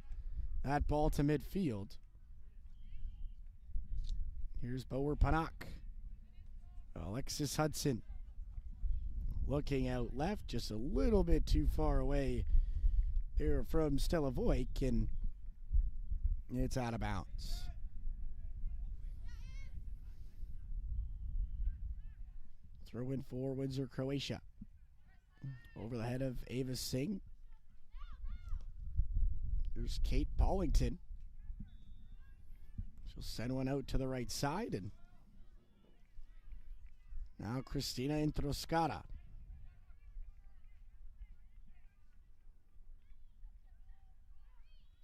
that ball to midfield. Here's Boer Panak. Alexis Hudson looking out left, just a little bit too far away there from Stella Voik, and it's out of bounds. Throw in for Windsor, Croatia. Over the head of Ava Singh. Here's Kate Paulington. She'll send one out to the right side, and now Christina Introscada.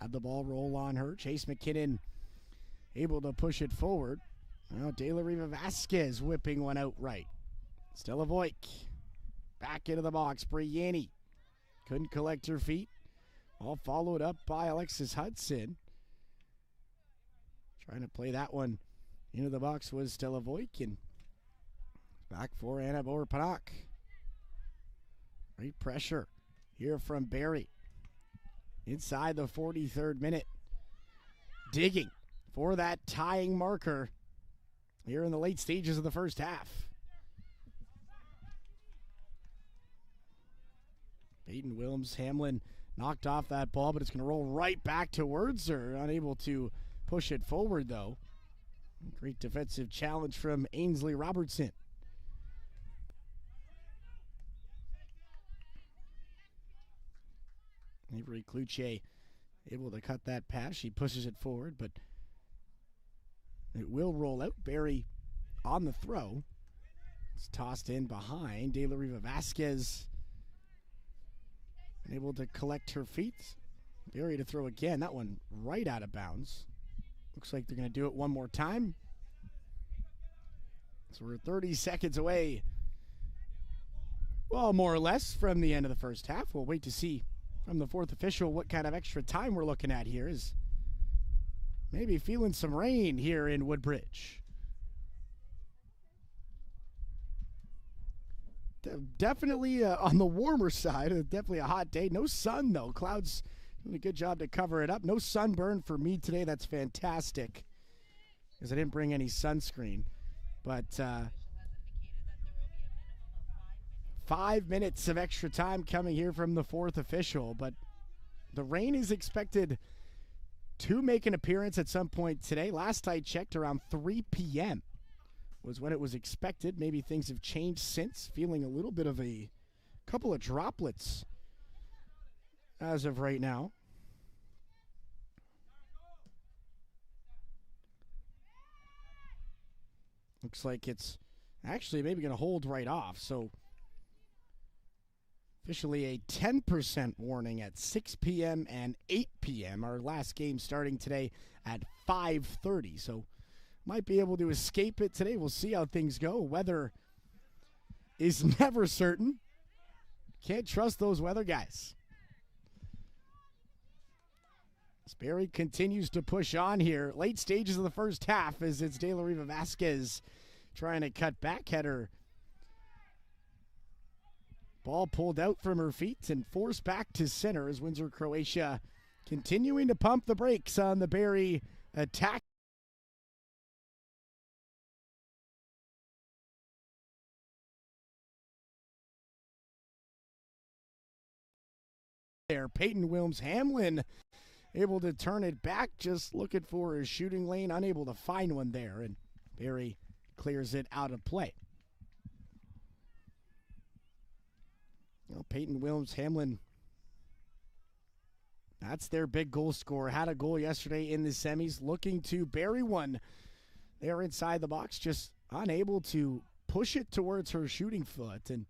Had the ball roll on her. Chase McKinnon able to push it forward. Now De La Riva Vasquez whipping one out right. Stella Voik back into the box. Brianni couldn't collect her feet. All followed up by Alexis Hudson. Trying to play that one into the box was Stella Voik, and back for Anna Boer-Panak. Great pressure here from Barrie. Inside the 43rd minute. Digging for that tying marker here in the late stages of the first half. Peyton Williams-Hamlin knocked off that ball, but it's going to roll right back to Windsor. Unable to push it forward, though. Great defensive challenge from Ainsley Robertson. Avery Cloutier able to cut that pass. She pushes it forward, but it will roll out. Barrie on the throw. It's tossed in behind. De La Riva Vasquez able to collect her feet. Barrie to throw again. That one right out of bounds. Looks like they're going to do it one more time. So we're 30 seconds away. Well, more or less from the end of the first half. We'll wait to see from the fourth official what kind of extra time we're looking at here. Is maybe feeling some rain here in Woodbridge. Definitely on the warmer side. Definitely a hot day. No sun, though. Clouds doing a good job to cover it up. No sunburn for me today. That's fantastic, because I didn't bring any sunscreen. But 5 minutes of extra time coming here from the fourth official, but the rain is expected to make an appearance at some point today. Last I checked, around 3 p.m. was when it was expected. Maybe things have changed since. Feeling a little bit of a couple of droplets as of right now. Looks like it's actually maybe going to hold right off. So officially a 10% warning at 6 p.m. and 8 p.m. Our last game starting today at 5:30. So might be able to escape it today. We'll see how things go. Weather is never certain. Can't trust those weather guys. Barrie continues to push on here. Late stages of the first half as it's De La Riva Vasquez trying to cut back header. Ball pulled out from her feet and forced back to center as Windsor, Croatia continuing to pump the brakes on the Barrie attack. There, Peyton Wilms-Hamlin able to turn it back, just looking for a shooting lane, unable to find one there, and Barrie clears it out of play. Well, Peyton Wilms-Hamlin, that's their big goal scorer. Had a goal yesterday in the semis, looking to bury one there inside the box, just unable to push it towards her shooting foot, and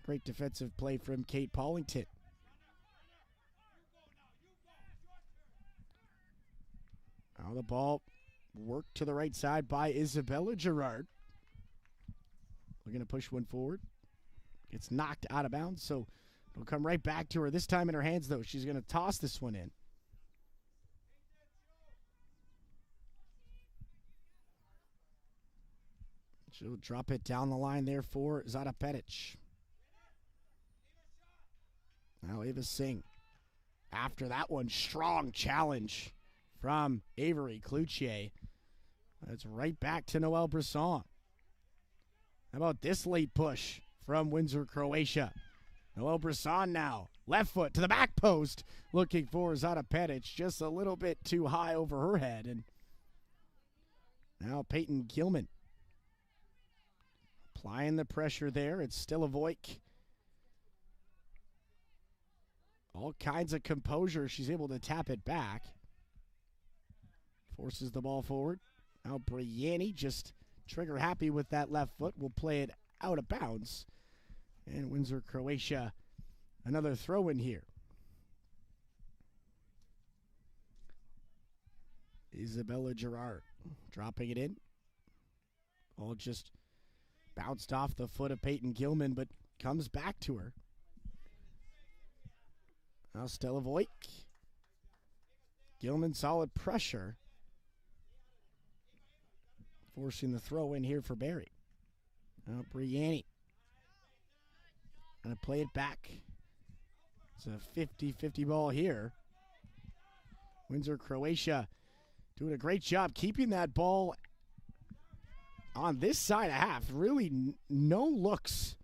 great defensive play from Kate Paulington. Now the ball worked to the right side by Isabella Gerard. We're going to push one forward. It's knocked out of bounds, so it'll come right back to her. This time in her hands, though. She's going to toss this one in. She'll drop it down the line there for Zada Petic. Now Ava Singh. After that one, strong challenge from Avery Cloutier. That's right back to Noelle Brisson. How about this late push from Windsor, Croatia? Noelle Brisson now. Left foot to the back post. Looking for Zada Petic. Just a little bit too high over her head. And now Peyton Gilman. Applying the pressure there. It's still a Voik. All kinds of composure. She's able to tap it back. Forces the ball forward. Now Brianni just trigger happy with that left foot. Will play it out of bounds. And Windsor, Croatia, another throw in here. Isabella Gerard dropping it in. All just bounced off the foot of Peyton Gilman, but comes back to her. Now Stella Voik. Gilman solid pressure. Forcing the throw in here for Barrie. Now Brianni. Gonna play it back. It's a 50-50 ball here. Windsor, Croatia doing a great job keeping that ball on this side of half. Really no looks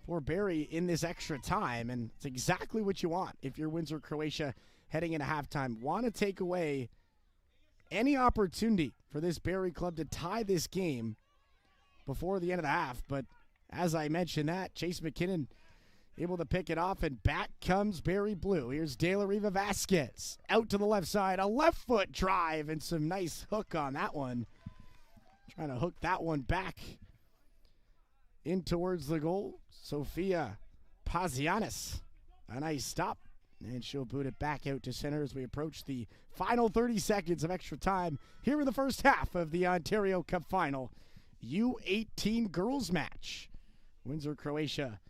for Barrie in this extra time, and it's exactly what you want if you're Windsor, Croatia heading into halftime. Want to take away any opportunity for this Barrie club to tie this game before the end of the half. But as I mentioned that, Chase McKinnon able to pick it off, and back comes Barrie Blue. Here's De La Riva Vasquez out to the left side. A left foot drive and some nice hook on that one. Trying to hook that one back in towards the goal. Sofia Pazianis. A nice stop. And she'll boot it back out to center as we approach the final 30 seconds of extra time here in the first half of the Ontario Cup Final U18 girls match. Windsor, Croatia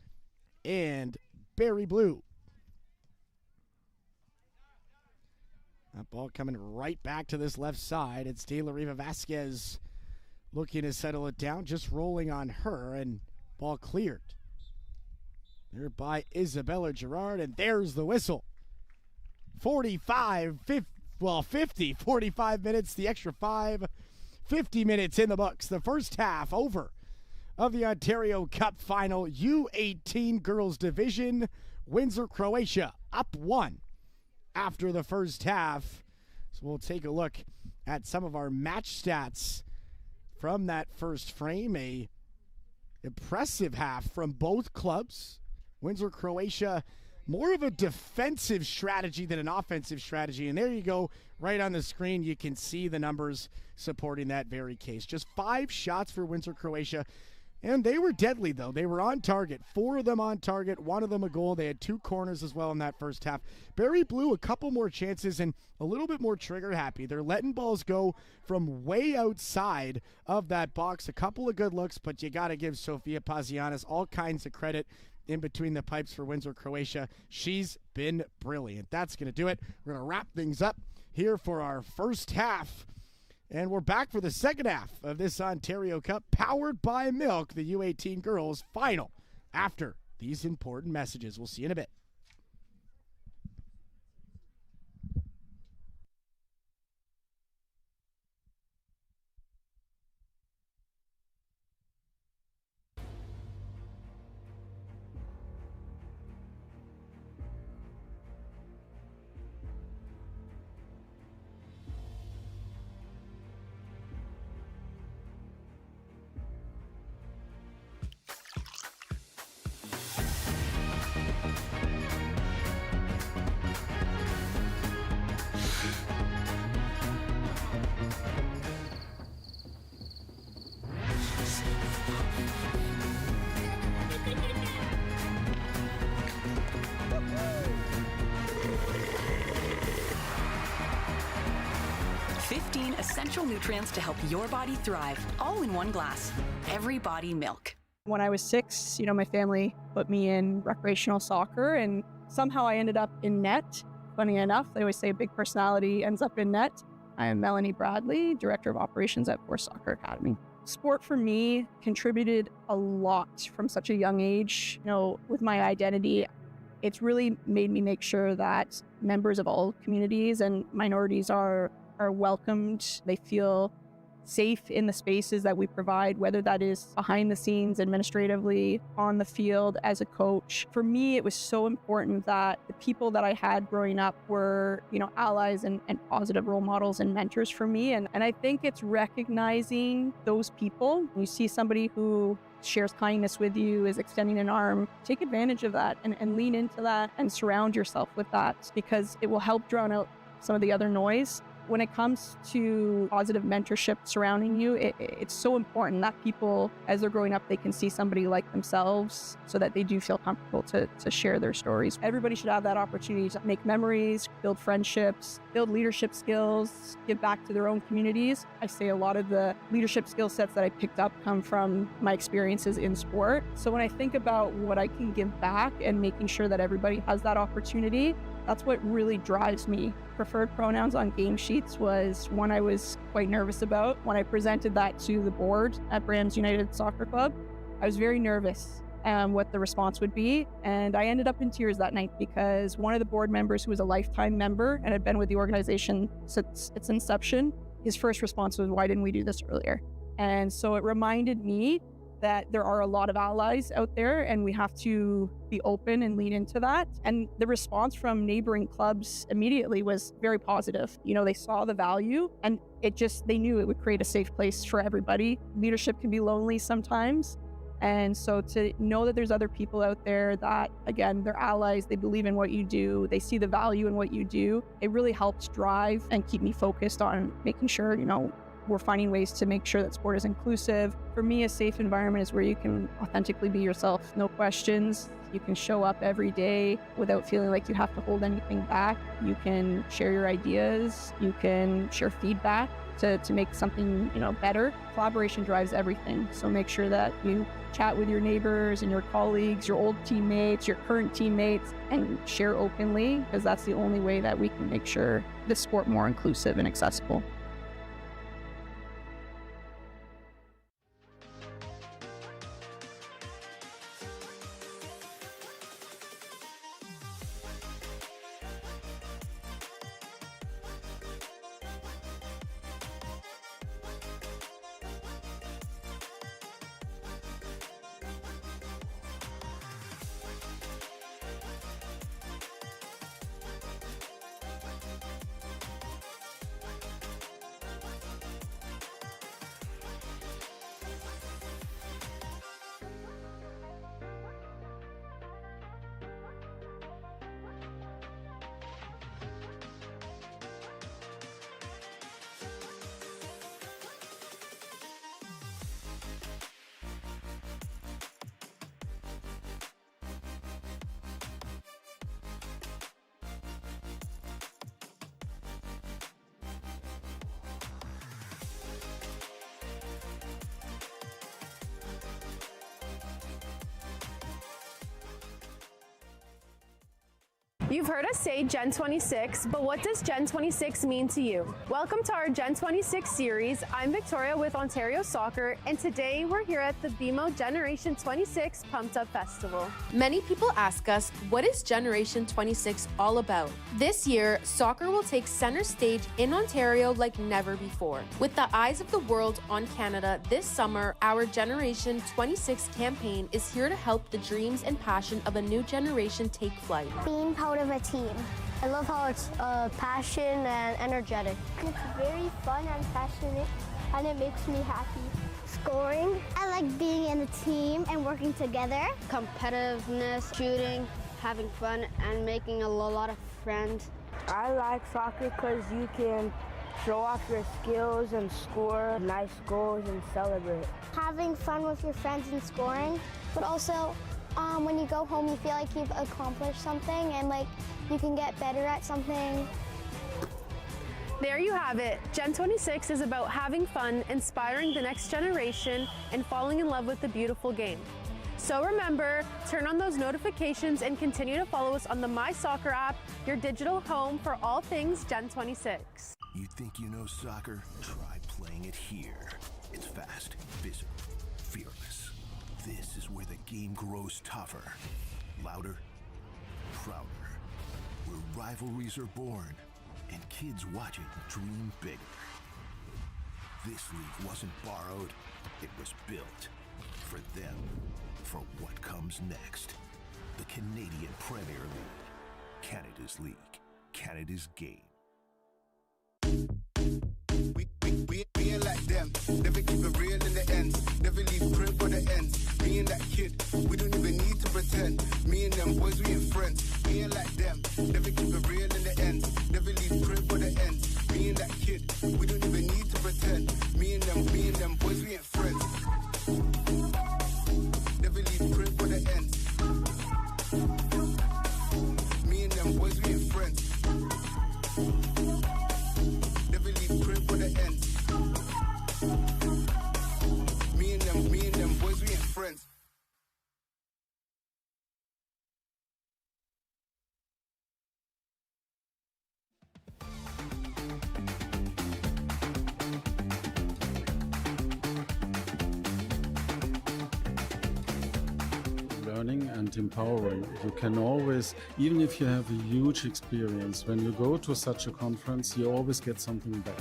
and Barrie Blue. That ball coming right back to this left side. It's De La Riva Vasquez looking to settle it down, just rolling on her, and ball cleared. There by Isabella Gerard, and there's the whistle. 45 minutes, the extra 5, 50 minutes in the books. The first half over of the Ontario Cup Final, U18 Girls Division. Windsor, Croatia, up 1 after the first half. So we'll take a look at some of our match stats from that first frame. A impressive half from both clubs. Windsor, Croatia, more of a defensive strategy than an offensive strategy. And there you go, right on the screen, you can see the numbers supporting that very case. Just 5 shots for Windsor, Croatia. And they were deadly, though. They were on target. 4 of them on target, 1 of them a goal. They had 2 corners as well in that first half. Barrie Blue, a couple more chances and a little bit more trigger happy. They're letting balls go from way outside of that box. A couple of good looks, but you got to give Sofia Pazianis all kinds of credit in between the pipes for Windsor, Croatia. She's been brilliant. That's going to do it. We're going to wrap things up here for our first half. And we're back for the second half of this Ontario Cup, powered by Milk, the U18 Girls Final, after these important messages. We'll see you in a bit. Essential nutrients to help your body thrive, all in one glass. Every Body Milk. When I was 6, my family put me in recreational soccer, and somehow I ended up in net. Funny enough, they always say a big personality ends up in net. I am Melanie Bradley, Director of Operations at Force Soccer Academy. Sport for me contributed a lot from such a young age. With my identity, it's really made me make sure that members of all communities and minorities are welcomed. They feel safe in the spaces that we provide, whether that is behind the scenes, administratively, on the field, as a coach. For me, it was so important that the people that I had growing up were, allies and positive role models and mentors for me. And I think it's recognizing those people. You see somebody who shares kindness with you, is extending an arm, take advantage of that and lean into that and surround yourself with that, because it will help drown out some of the other noise. When it comes to positive mentorship surrounding you, it's so important that people, as they're growing up, they can see somebody like themselves so that they do feel comfortable to share their stories. Everybody should have that opportunity to make memories, build friendships, build leadership skills, give back to their own communities. I say a lot of the leadership skill sets that I picked up come from my experiences in sport. So when I think about what I can give back and making sure that everybody has that opportunity, that's what really drives me. Preferred pronouns on game sheets was one I was quite nervous about. When I presented that to the board at Brands United Soccer Club, I was very nervous what the response would be. And I ended up in tears that night because one of the board members, who was a lifetime member and had been with the organization since its inception, his first response was, "Why didn't we do this earlier?" And so it reminded me that there are a lot of allies out there and we have to be open and lean into that. And the response from neighboring clubs immediately was very positive. They saw the value and they knew it would create a safe place for everybody. Leadership can be lonely sometimes. And so to know that there's other people out there that, again, they're allies, they believe in what you do, they see the value in what you do, it really helps drive and keep me focused on making sure, we're finding ways to make sure that sport is inclusive. For me, a safe environment is where you can authentically be yourself, no questions. You can show up every day without feeling like you have to hold anything back. You can share your ideas. You can share feedback to make something, better. Collaboration drives everything. So make sure that you chat with your neighbors and your colleagues, your old teammates, your current teammates, and share openly, because that's the only way that we can make sure the sport more inclusive and accessible. You've heard us say Gen 26, but what does Gen 26 mean to you? Welcome to our Gen 26 series. I'm Victoria with Ontario Soccer, and today we're here at the BMO Generation 26 Pumped Up Festival. Many people ask us, what is Generation 26 all about? This year, soccer will take center stage in Ontario like never before. With the eyes of the world on Canada this summer, our Generation 26 campaign is here to help the dreams and passion of a new generation take flight. Being part of a team. I love how it's passion and energetic. It's very fun and passionate, and it makes me happy. Scoring. I like being in a team and working together. Competitiveness, shooting, having fun, and making a lot of friends. I like soccer because you can show off your skills and score nice goals and celebrate. Having fun with your friends and scoring, but also when you go home, you feel like you've accomplished something and like you can get better at something. There you have it. Gen 26 is about having fun, inspiring the next generation, and falling in love with the beautiful game. So remember, turn on those notifications and continue to follow us on the My Soccer app, your digital home for all things Gen 26. You think you know soccer? Try playing it here. It's fast, physical, fearless. This is where the game grows tougher, louder, prouder. Where rivalries are born and kids watching dream bigger. This league wasn't borrowed, it was built for them, for what comes next. The Canadian Premier League, Canada's league, Canada's game. We ain't like them, never keep it real in the end, never leave crib for the end. Me and that kid, we don't even need to pretend. Me and them boys, we ain't friends. We ain't like them, never keep it real in the end, never leave crib for the end. Me and that kid, we don't even need to pretend. Me and them boys, we ain't friends. Never leave crib for the end. Me and them boys, we ain't friends. Never leave crib for the end. Me and them boys, we ain't friends. Learning and empowering. You can always, even if you have a huge experience, when you go to such a conference, you always get something back.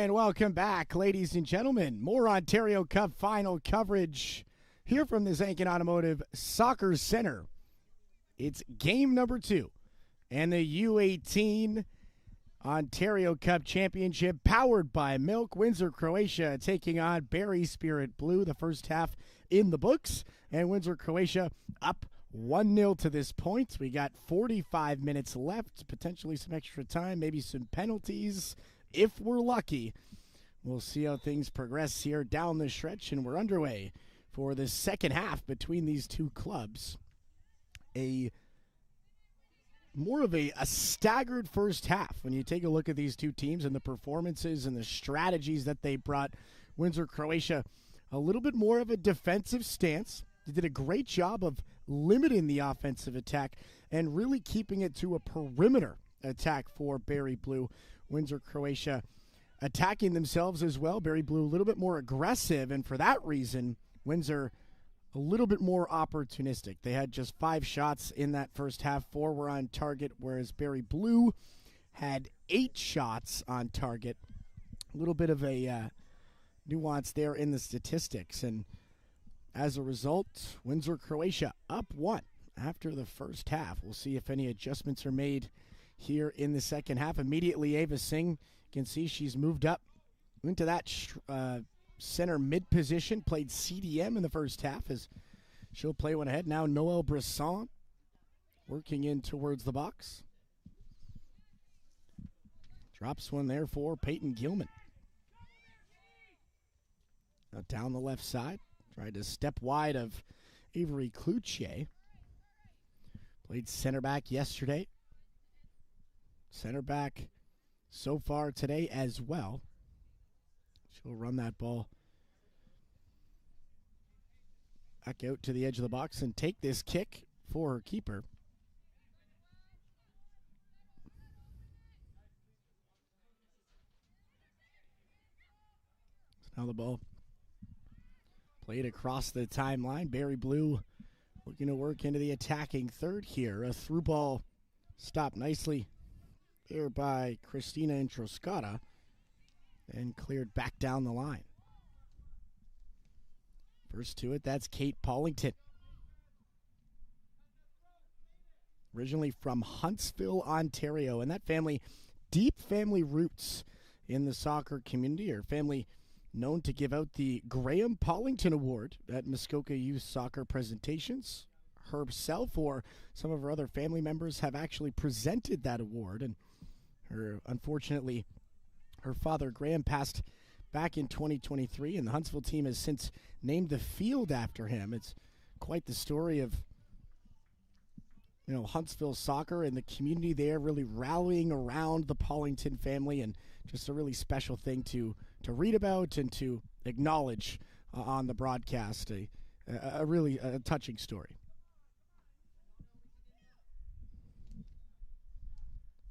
And welcome back, ladies and gentlemen. More Ontario Cup final coverage here from the Zankin Automotive Soccer Center. It's game number 2 and the U18 Ontario Cup Championship powered by Milk. Windsor, Croatia taking on Barrie Spirit Blue. The first half in the books, and Windsor, Croatia up 1-0 to this point. We got 45 minutes left, potentially some extra time, maybe some penalties if we're lucky. We'll see how things progress here down the stretch, and we're underway for the second half between these two clubs. More of a staggered first half when you take a look at these two teams and the performances and the strategies that they brought. Windsor, Croatia, a little bit more of a defensive stance. They did a great job of limiting the offensive attack and really keeping it to a perimeter attack for Barrie Blue. Windsor, Croatia attacking themselves as well. Barrie Blue a little bit more aggressive, and for that reason, Windsor a little bit more opportunistic. They had just 5 shots in that first half. 4 were on target, whereas Barrie Blue had 8 shots on target. A little bit of a nuance there in the statistics, and as a result, Windsor, Croatia up 1 after the first half. We'll see if any adjustments are made here in the second half. Immediately, Ava Singh, you can see she's moved up into that center mid position, played CDM in the first half as she'll play one ahead. Now Noelle Brisson working in towards the box. Drops one there for Peyton Gilman. Now down the left side, tried to step wide of Avery Cloutier. Played center back yesterday. Center back so far today as well. She'll run that ball back out to the edge of the box and take this kick for her keeper. So now the ball played across the timeline. Barrie Blue looking to work into the attacking third here. A through ball stopped nicely there by Christina Introscata and cleared back down the line. First to it, that's Kate Paulington. Originally from Huntsville, Ontario, and that family, deep family roots in the soccer community. Her family known to give out the Graham Paulington Award at Muskoka Youth Soccer Presentations. Herself or some of her other family members have actually presented that award, and unfortunately, her father, Graham, passed back in 2023, and the Huntsville team has since named the field after him. It's quite the story of, Huntsville soccer and the community there really rallying around the Paulington family, and just a really special thing to read about and to acknowledge on the broadcast. A really touching story.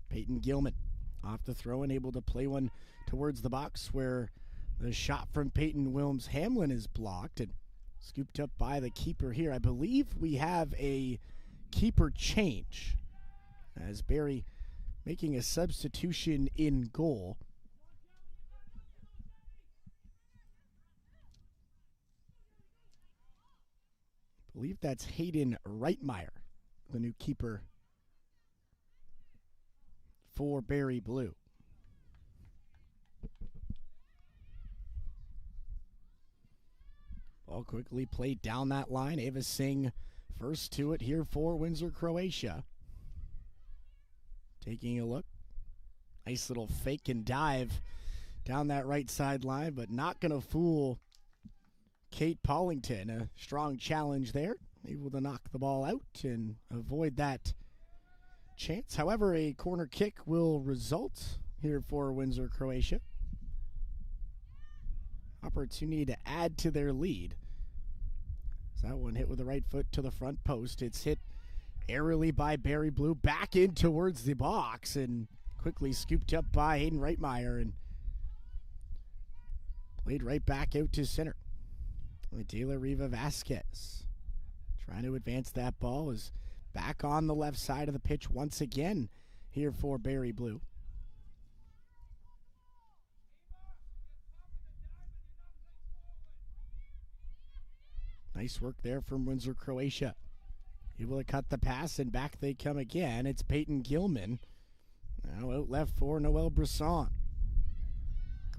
Peyton Gilman off the throw and able to play one towards the box where the shot from Peyton Wilms Hamlin is blocked and scooped up by the keeper here. I believe we have a keeper change as Barrie making a substitution in goal. I believe that's Hayden Reitmeyer, the new keeper for Barrie Blue. Ball quickly played down that line. Ava Singh first to it here for Windsor, Croatia. Taking a look. Nice little fake and dive down that right side line, but not going to fool Kate Paulington. A strong challenge there. Able to knock the ball out and avoid that chance. However, a corner kick will result here for Windsor, Croatia. Opportunity to add to their lead. So that one hit with the right foot to the front post. It's hit airily by Barrie Blue back in towards the box and quickly scooped up by Hayden Reitmeyer and played right back out to center. Adela Riva Vasquez trying to advance that ball is back on the left side of the pitch once again here for Barrie Blue. Nice work there from Windsor, Croatia. Able to cut the pass, and back they come again. It's Peyton Gilman. Now out left for Noel Brisson.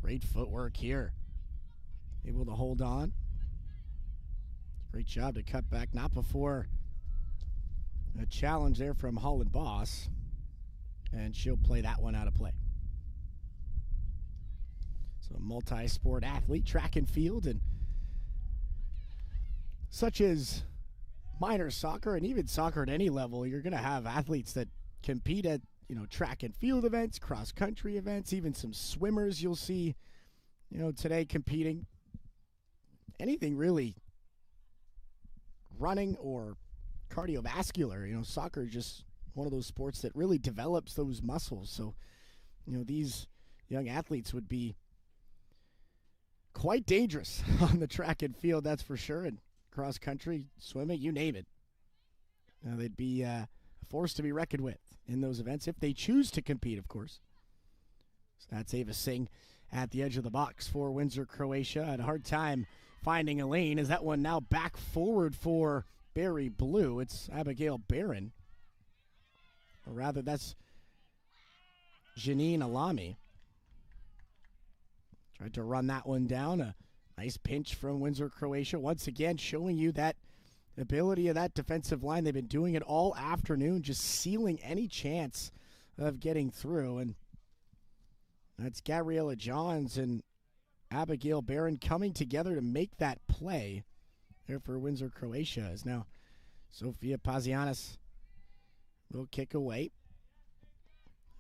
Great footwork here. Able to hold on. Great job to cut back. Not before a challenge there from Holland Boss. And she'll play that one out of play. So a multi-sport athlete, track and field, and such as minor soccer and even soccer at any level, you're going to have athletes that compete at, track and field events, cross-country events, even some swimmers you'll see, today competing. Anything really running or cardiovascular, soccer is just one of those sports that really develops those muscles. So, these young athletes would be quite dangerous on the track and field, that's for sure, and cross-country, swimming, you name it. They'd be a force to be reckoned with in those events if they choose to compete, of course. So that's Ava Singh at the edge of the box for Windsor, Croatia. Had a hard time finding a lane. Is that one now back forward for Barrie Blue? It's Abigail Barron. Or rather, that's Janine Alami. Tried to run that one down. A nice pinch from Windsor, Croatia. Once again, showing you that ability of that defensive line. They've been doing it all afternoon, just sealing any chance of getting through. And that's Gabriella Johns and Abigail Barron coming together to make that play there for Windsor, Croatia. Is now Sofia Pazianis will kick away.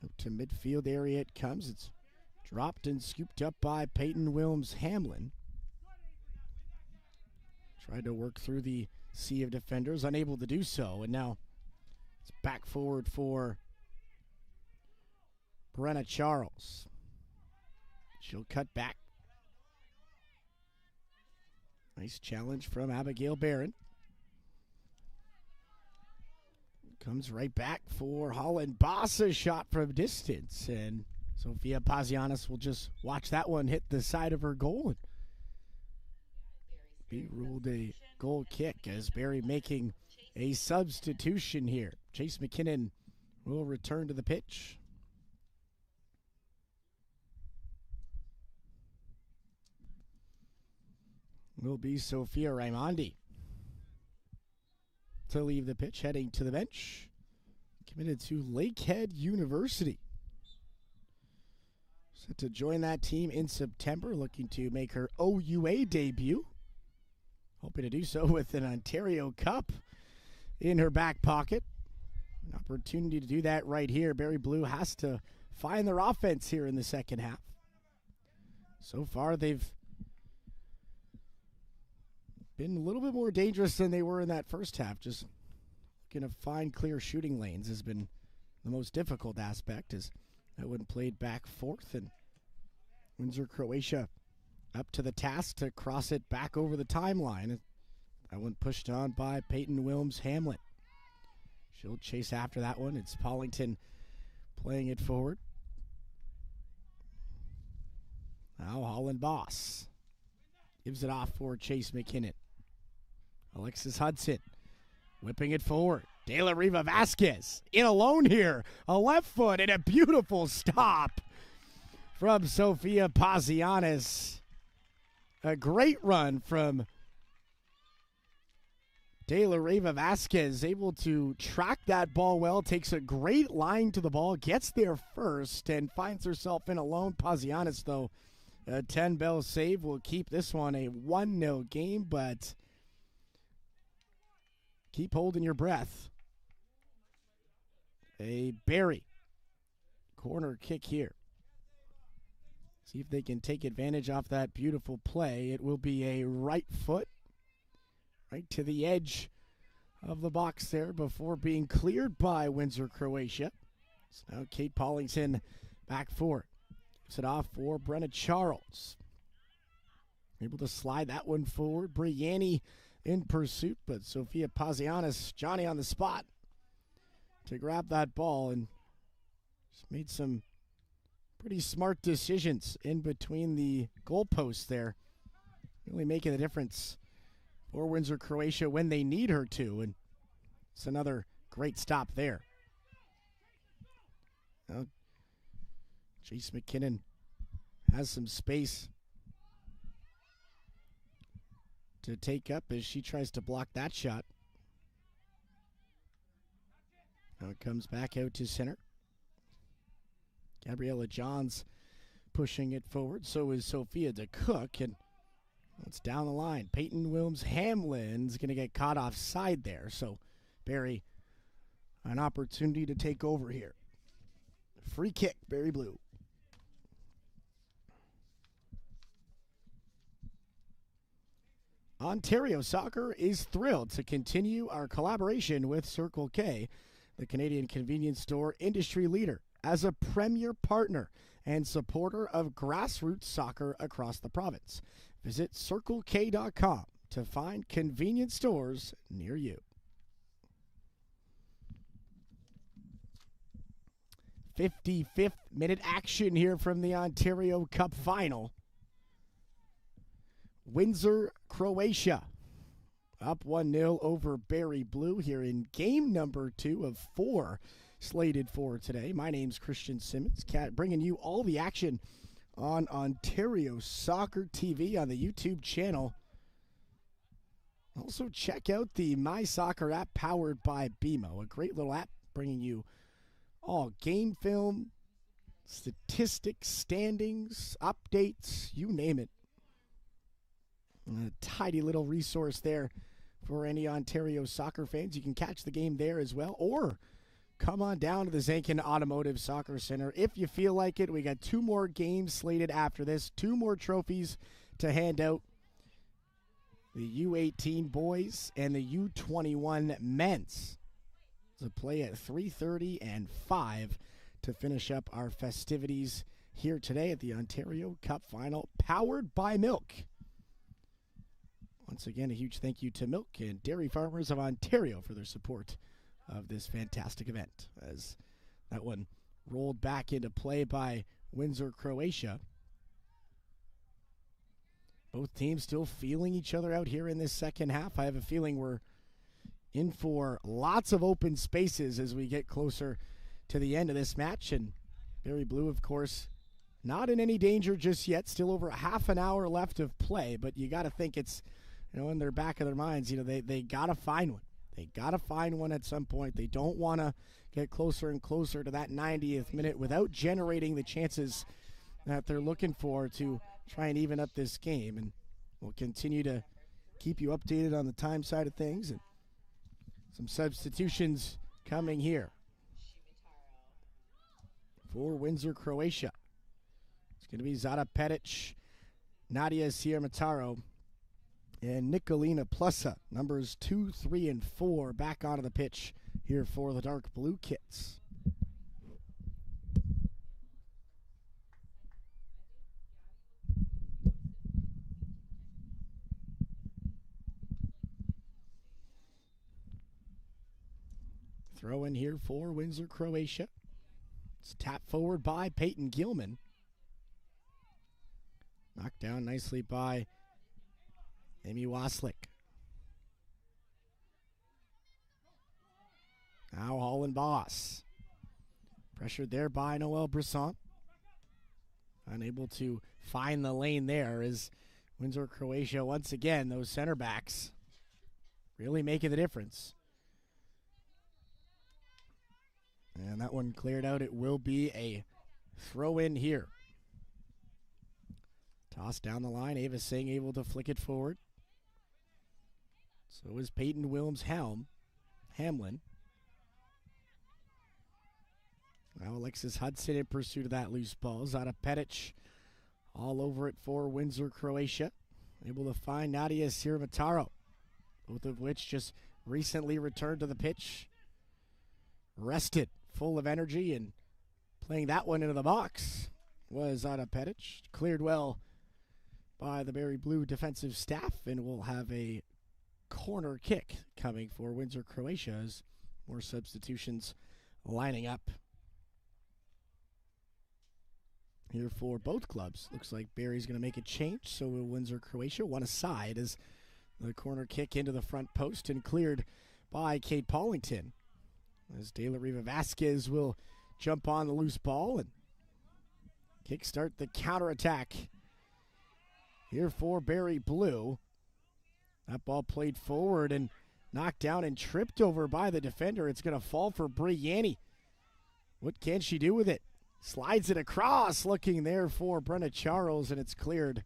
Up to midfield area it comes. It's dropped and scooped up by Peyton Wilms-Hamlin. Tried to work through the sea of defenders, unable to do so. And now it's back forward for Brenna Charles. She'll cut back. Nice challenge from Abigail Barron. Comes right back for Holland Boss, a shot from distance. And Sofia Pazianis will just watch that one hit the side of her goal. And be ruled a goal kick as Barrie making a substitution here. Chase McKinnon will return to the pitch. Will be Sophia Raimondi to leave the pitch, heading to the bench. Committed to Lakehead University. Set to join that team in September, looking to make her OUA debut. Hoping to do so with an Ontario Cup in her back pocket. An opportunity to do that right here. Barrie Blue has to find their offense here in the second half. So far, they've been a little bit more dangerous than they were in that first half. Just looking to find clear shooting lanes has been the most difficult aspect, as that one played back fourth, and Windsor, Croatia up to the task to cross it back over the timeline. That one pushed on by Peyton Wilms-Hamlin. She'll chase after that one. It's Paulington playing it forward. Now Holland Boss gives it off for Chase McKinnon. Alexis Hudson whipping it forward. De La Riva Vasquez in alone here. A left foot and a beautiful stop from Sofia Pazianis. A great run from De La Riva Vasquez, able to track that ball well, takes a great line to the ball, gets there first, and finds herself in alone. Pazianis, though, a 10-bell save will keep this one a 1-0 game, but keep holding your breath. A Barrie corner kick here. See if they can take advantage off that beautiful play. It will be a right foot right to the edge of the box there before being cleared by Windsor, Croatia. So now Kate Paulington back for it. Gives it off for Brenna Charles. Able to slide that one forward. Brianni in pursuit, but Sofia Pazianis, Johnny on the spot to grab that ball, and just made some pretty smart decisions in between the goalposts there. Really making a difference for Windsor, Croatia when they need her to, and it's another great stop there. Now, Chase McKinnon has some space to take up as she tries to block that shot. Now it comes back out to center. Gabriella Johns pushing it forward. So is Sophia DeCook, and it's down the line. Peyton Wilms-Hamlin's going to get caught offside there. So Barrie, an opportunity to take over here. Free kick, Barrie Blue. Ontario Soccer is thrilled to continue our collaboration with Circle K, the Canadian convenience store industry leader, as a premier partner and supporter of grassroots soccer across the province. Visit CircleK.com to find convenience stores near you. 55th minute action here from the Ontario Cup final. Windsor, Croatia, up 1-0 over Barrie Blue here in game number 2 of 4 slated for today. My name's Christian Simmons, bringing you all the action on Ontario Soccer TV on the YouTube channel. Also, check out the My Soccer app powered by BMO, a great little app bringing you all game film, statistics, standings, updates, you name it. A tidy little resource there for any Ontario soccer fans. You can catch the game there as well, or come on down to the Zankin Automotive Soccer Center if you feel like it. We got 2 more games slated after this, 2 more trophies to hand out. The U18 boys and the U21 men's to play at 3:30 and 5 to finish up our festivities here today at the Ontario Cup Final, powered by Milk. Once again, a huge thank you to Milk and Dairy Farmers of Ontario for their support of this fantastic event, as that one rolled back into play by Windsor, Croatia. Both teams still feeling each other out here in this second half. I have a feeling we're in for lots of open spaces as we get closer to the end of this match. And Barrie Blue, of course, not in any danger just yet. Still over half an hour left of play, but you got to think it's, in their back of their minds, they got to find one. They got to find one at some point. They don't want to get closer and closer to that 90th minute without generating the chances that they're looking for to try and even up this game. And we'll continue to keep you updated on the time side of things, and some substitutions coming here for Windsor, Croatia. It's going to be Zada Petic, Nadia Siermataro, and Nicolina Plusa, numbers 2, 3, and 4, back onto the pitch here for the dark blue kits. Throw in here for Windsor, Croatia. It's tapped forward by Peyton Gilman. Knocked down nicely by Amy Waslick. Now Holland Boss. Pressured there by Noelle Brisson. Unable to find the lane there as Windsor, Croatia, once again, those center backs really making the difference. And that one cleared out. It will be a throw in here. Toss down the line. Ava Singh able to flick it forward. So is Peyton Wilms-Hamlin. Now Alexis Hudson in pursuit of that loose ball. Zada Petic all over it for Windsor, Croatia. Able to find Nadia Siermataro, both of which just recently returned to the pitch. Rested, full of energy, and playing that one into the box was Zada Petic. Cleared well by the Barrie Blue defensive staff, and we'll have a corner kick coming for Windsor, Croatia, as more substitutions lining up here for both clubs. Looks like Barrie's going to make a change, so will Windsor, Croatia. One aside as The corner kick into the front post and cleared by Kate Paulington. As De La Riva Vasquez will jump on the loose ball and kickstart the counterattack here for Barrie Blue. That ball played forward and knocked down and tripped over by the defender. It's going to fall for Brianni. What can she do with it? Slides it across, looking there for Brenna Charles, and it's cleared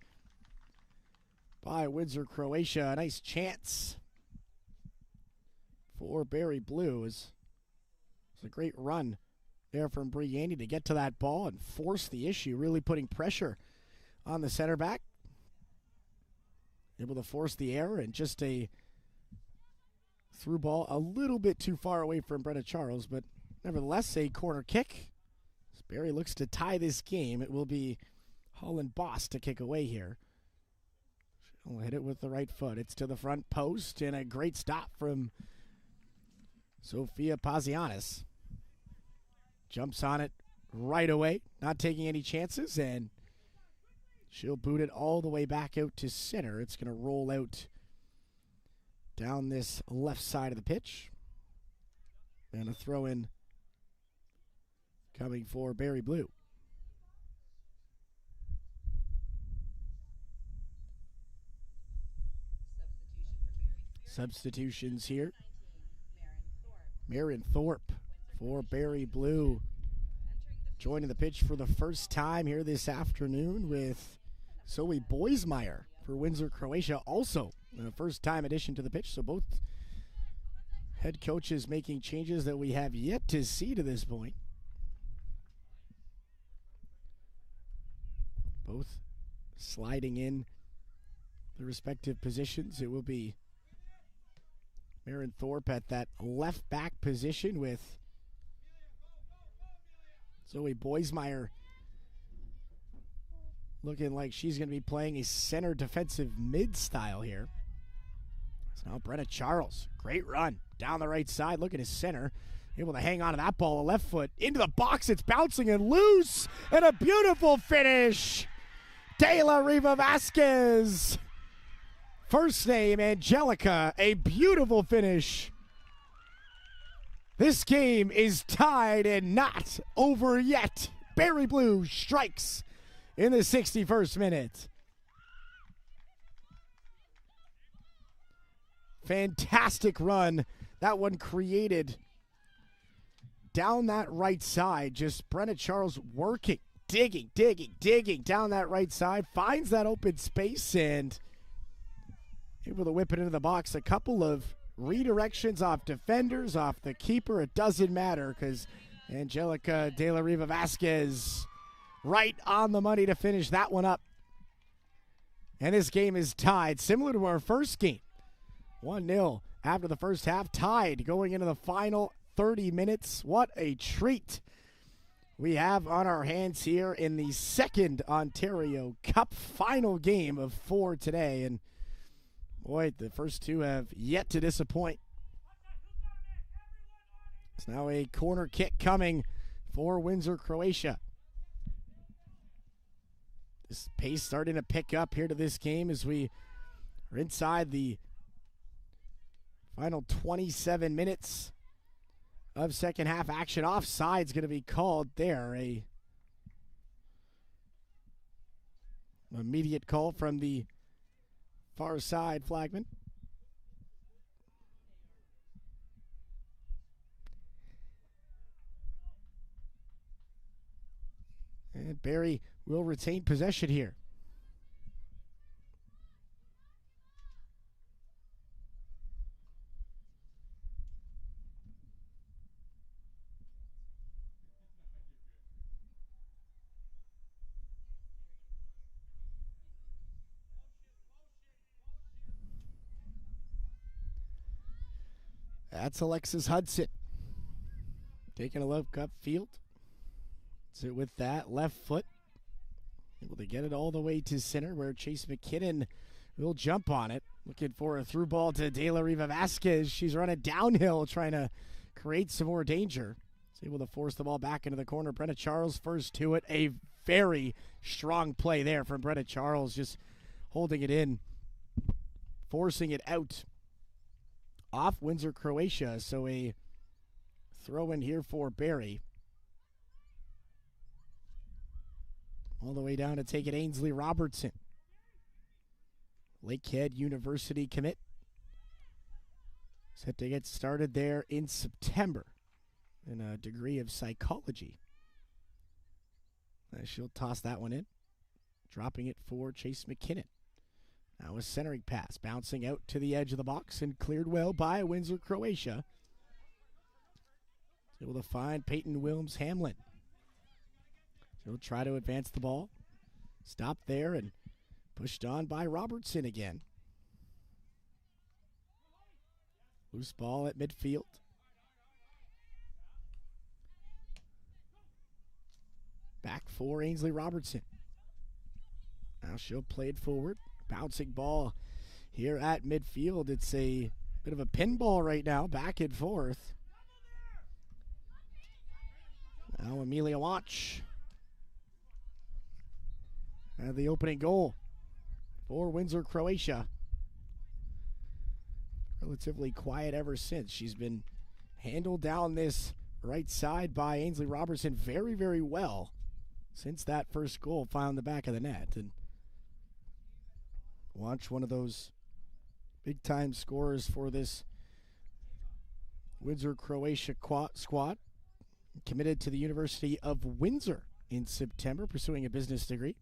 by Windsor, Croatia. A nice chance for Barrie Blue. It's a great run there from Brianni to get to that ball and force the issue, really putting pressure on the center back. Able to force the error and just a through ball a little bit too far away from Brenna Charles, but nevertheless a corner kick. As Barrie looks to tie this game, it will be Holland Boss to kick away here. She'll hit it with the right foot. It's to the front post and a great stop from Sofia Pazianis. Jumps on it right away, not taking any chances, and she'll boot it all the way back out to center. It's going to roll out down this left side of the pitch. And a throw in coming for Barrie Blue. Substitutions here. Marion Thorpe for Barrie Blue, joining the pitch for the first time here this afternoon with Zoe Boismeyer for Windsor, Croatia, also a first-time addition to the pitch. So both head coaches making changes that we have yet to see to this point. Both sliding in the respective positions. It will be Marion Thorpe at that left back position with Zoe Boismeyer looking like she's going to be playing a center defensive mid style here. So now Brenna Charles, great run down the right side. Look at his center, able to hang on to that ball, a left foot into the box. It's bouncing and loose, and a beautiful finish. De La Riva Vasquez, first name Angelica, a beautiful finish. This game is tied and not over yet. Barrie Blue strikes in the 61st minute. Fantastic run. That one created down that right side. Just Brenna Charles working, digging down that right side. Finds that open space and able to whip it into the box. A couple of redirections off defenders, off the keeper. It doesn't matter because Angelica De La Riva Vasquez right on the money to finish that one up. And this game is tied, similar to our first game. 1-0 after the first half, tied going into the final 30 minutes. What a treat we have on our hands here in the second Ontario Cup final game of 4 today. And boy, the first two have yet to disappoint. It's now a corner kick coming for Windsor, Croatia. This pace starting to pick up here to this game as we are inside the final 27 minutes of second half action. Offside's going to be called there. A immediate call from the far side flagman. And Barrie will retain possession here. That's Alexis Hudson taking a look upfield. So with that left foot, able to get it all the way to center where Chase McKinnon will jump on it. Looking for a through ball to De La Riva Vasquez. She's running downhill trying to create some more danger. She's able to force the ball back into the corner. Brenna Charles first to it. A very strong play there from Brenna Charles, just holding it in forcing it out off Windsor, Croatia. So a throw in here for Barrie. All the way down to take it, Ainsley Robertson. Lakehead University commit. Set to get started there in September in a degree of psychology. She'll toss that one in. Dropping it for Chase McKinnon. Now a centering pass, bouncing out to the edge of the box and cleared well by Windsor, Croatia. Able to find Peyton Wilms-Hamlin. He'll try to advance the ball. Stopped there and pushed on by Robertson again. Loose ball at midfield. Back for Ainsley Robertson. Now she'll play it forward. Bouncing ball here at midfield. It's a bit of a pinball right now, back and forth. Now Amelia Watch. And the opening goal for Windsor, Croatia. Relatively quiet ever since. She's been handled down this right side by Ainsley Robertson very, very well since that first goal found the back of the net. And Watch, one of those big-time scorers for this Windsor, Croatia squad. Committed to the University of Windsor in September, pursuing a business degree.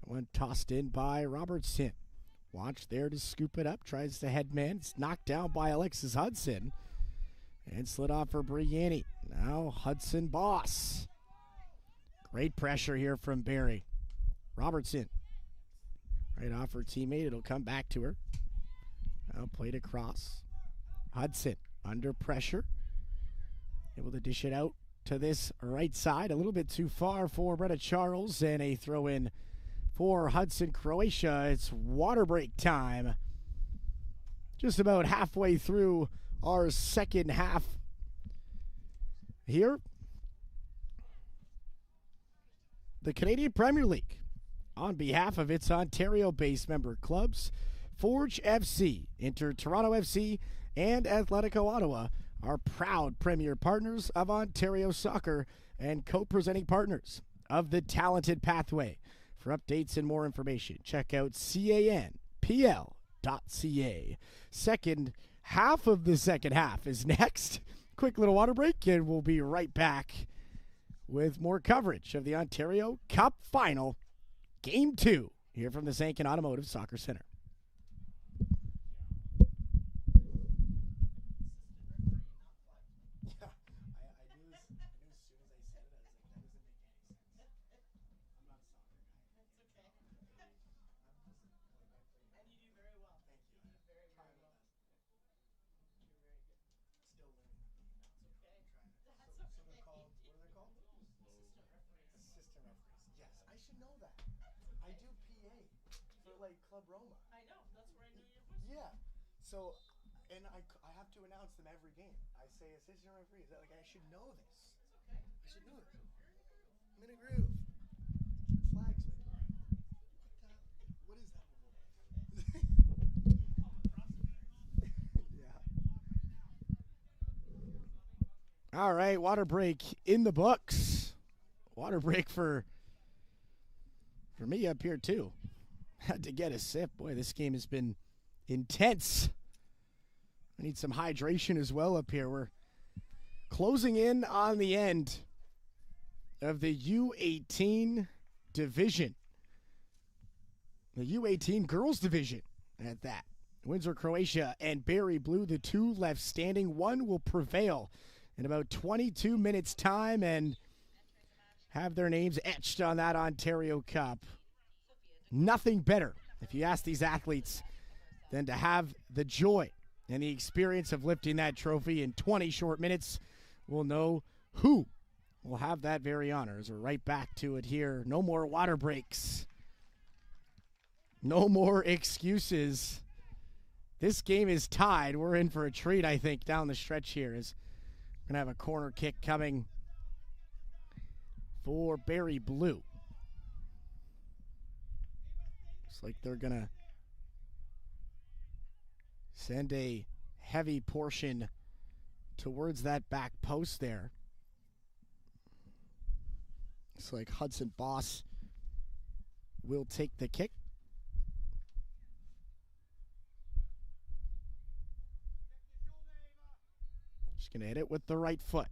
One tossed in by Robertson. Watch there to scoop it up. Tries to head man. It's knocked down by Alexis Hudson. And slid off for Brianni. Now Hudson Boss. Great pressure here from Barrie. Robertson. Right off her teammate. It'll come back to her. Now played across. Hudson under pressure. Able to dish it out to this right side. A little bit too far for Brenna Charles. And a throw in for Hudson, Croatia. It's water break time. Just about halfway through our second half here. The Canadian Premier League, on behalf of its Ontario-based member clubs, Forge FC, Inter Toronto FC, and Atletico Ottawa, are proud premier partners of Ontario Soccer and co-presenting partners of the Talented Pathway. For updates and more information, check out canpl.ca. Second half of the second half is next. Quick little water break, and we'll be right back with more coverage of the Ontario Cup Final, Game 2, here from the Sankin Automotive Soccer Center. So, and I have to announce them every game. I say assistant referees. Like, I should know this. I should know this. I'm in a groove. Flagsman. What is that? Yeah. All right, water break in the books. Water break for me up here too. Had to get a sip. Boy, this game has been intense. I need some hydration as well up here. We're closing in on the end of the U18 division. The U18 girls division at that. Windsor, Croatia, and Barrie Blue, the two left standing. One will prevail in about 22 minutes' time and have their names etched on that Ontario Cup. Nothing better, if you ask these athletes, than to have the joy and the experience of lifting that trophy in 20 short minutes. We'll know who will have that very honor. As we're right back to it here. No more water breaks. No more excuses. This game is tied. We're in for a treat, I think, down the stretch here. As we're going to have a corner kick coming for Barrie Blue. Looks like they're going to send a heavy portion towards that back post there. Looks like Hudson Boss will take the kick. Just going to hit it with the right foot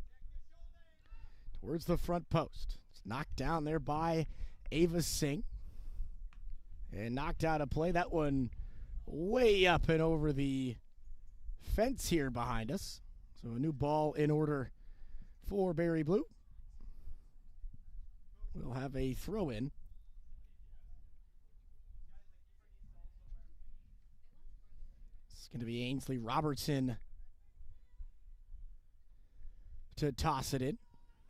towards the front post. It's knocked down there by Ava Singh. And knocked out of play. That one way up and over the fence here behind us. So a new ball in order for Barrie Blue. We'll have a throw-in. It's going to be Ainsley Robertson to toss it in.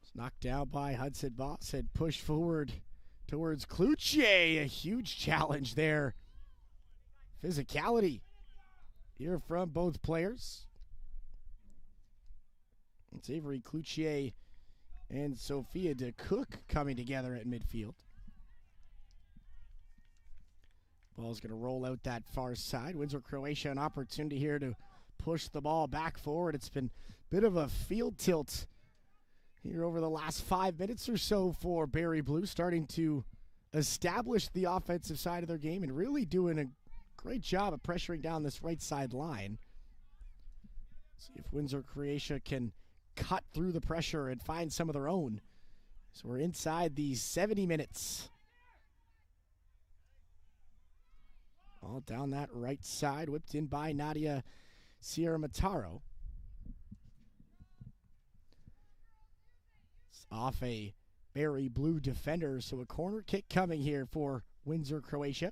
It's knocked down by Hudson Boss and pushed forward towards Cloutier. A huge challenge there. Physicality here from both players. It's Avery Cloutier and Sophia DeCook coming together at midfield. Ball's going to roll out that far side. Windsor, Croatia, an opportunity here to push the ball back forward. It's been a bit of a field tilt here over the last 5 minutes or so for Barrie Blue, starting to establish the offensive side of their game and really doing a great job of pressuring down this right side line. See if Windsor, Croatia can cut through the pressure and find some of their own. So we're inside the 70 minutes. All down that right side, whipped in by Nadia Sierra Mataro. It's off a Barrie Blue defender, so a corner kick coming here for Windsor, Croatia.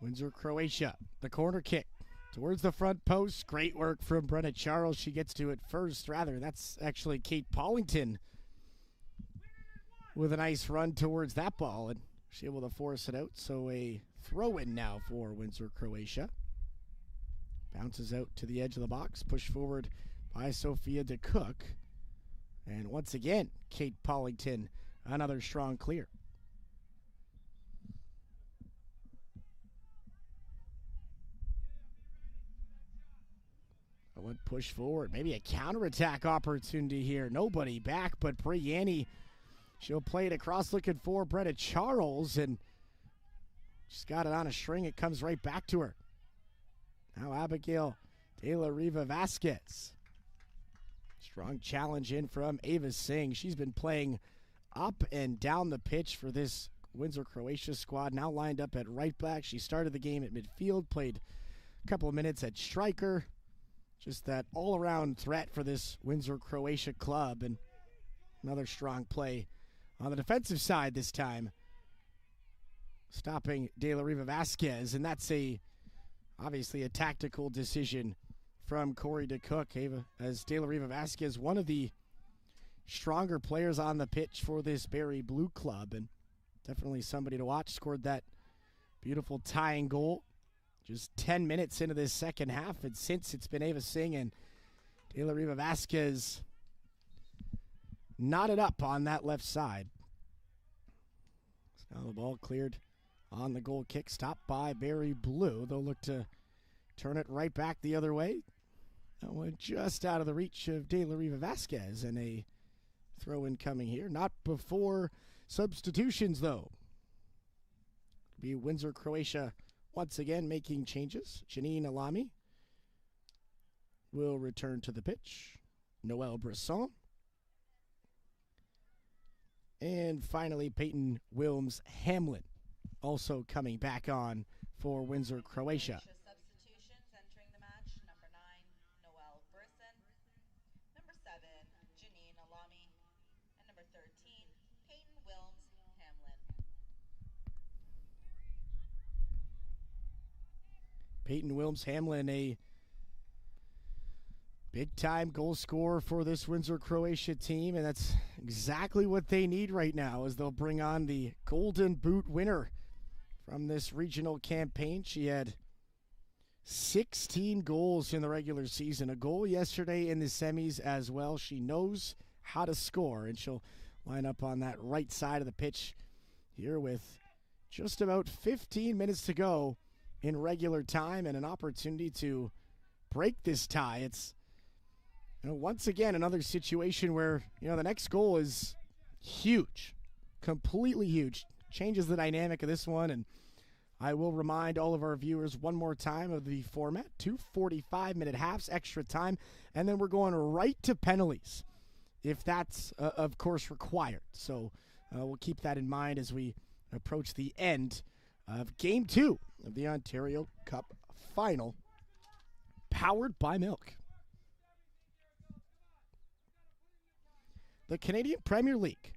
Windsor, Croatia, the corner kick towards the front post. Great work from Brenna Charles. She gets to it first. Rather, that's actually Kate Paulington with a nice run towards that ball, and she's able to force it out. So a throw-in now for Windsor, Croatia. Bounces out to the edge of the box, pushed forward by Sophia DeCook. And once again, Kate Paulington, another strong clear. One push forward, maybe a counterattack opportunity here. Nobody back but Brianni. She'll play it across looking for Brenna Charles, and she's got it on a string. It comes right back to her. Now Abigail De La Riva Vasquez. Strong challenge in from Ava Singh. She's been playing up and down the pitch for this Windsor, Croatia squad. Now lined up at right back. She started the game at midfield, played a couple of minutes at striker. Just that all-around threat for this Windsor, Croatia club. And another strong play on the defensive side this time, stopping De La Riva Vasquez. And that's obviously a tactical decision from Corey DeCook, as De La Riva Vasquez, one of the stronger players on the pitch for this Barrie Blue club. And definitely somebody to watch. Scored that beautiful tying goal just 10 minutes into this second half, and since it's been Ava Singh and De La Riva Vasquez knotted up on that left side. So now the ball cleared on the goal kick, stopped by Barrie Blue. They'll look to turn it right back the other way. That went just out of the reach of De La Riva Vasquez, and a throw-in coming here. Not before substitutions, though. It'll be Windsor, Croatia once again making changes. Janine Alami will return to the pitch. Noelle Brisson. And finally, Peyton Wilms-Hamlin also coming back on for Windsor, Croatia. Substitutions entering the match: number 9, Noelle Brisson; number 7, Janine Alami; and number 13, Peyton Wilms-Hamlin. Peyton Wilms-Hamlin, a big-time goal scorer for this Windsor, Croatia team, and that's exactly what they need right now, as they'll bring on the Golden Boot winner from this regional campaign. She had 16 goals in the regular season, a goal yesterday in the semis as well. She knows how to score, and she'll line up on that right side of the pitch here with just about 15 minutes to go in regular time and an opportunity to break this tie. It's once again another situation where the next goal is huge, completely huge, changes the dynamic of this one. And I will remind all of our viewers one more time of the format: 2 45-minute halves, extra time, and then we're going right to penalties if that's of course required. So we'll keep that in mind as we approach the end of Game 2 of the Ontario Cup Final, powered by Milk. The Canadian Premier League,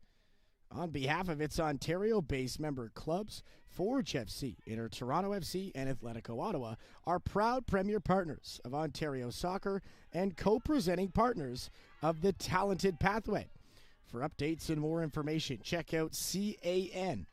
on behalf of its Ontario-based member clubs, Forge FC, Inter Toronto FC, and Athletico Ottawa, are proud premier partners of Ontario Soccer and co-presenting partners of the Talented Pathway. For updates and more information, check out canpl.ca.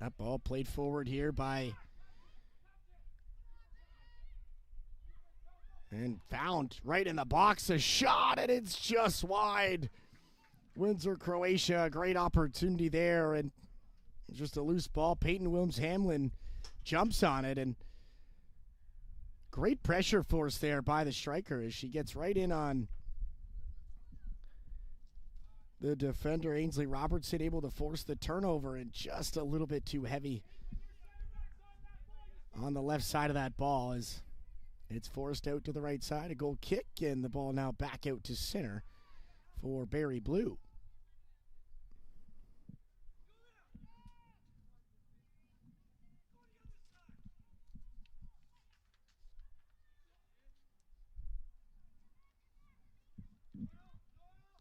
That ball played forward here by, and found right in the box, a shot, and it's just wide. Windsor, Croatia, a great opportunity there, and just a loose ball. Peyton Williams-Hamlin jumps on it, and great pressure force there by the striker as she gets right in on the defender, Ainsley Robertson, able to force the turnover, and just a little bit too heavy on the left side of that ball as it's forced out to the right side. A goal kick, and the ball now back out to center for Barrie Blue.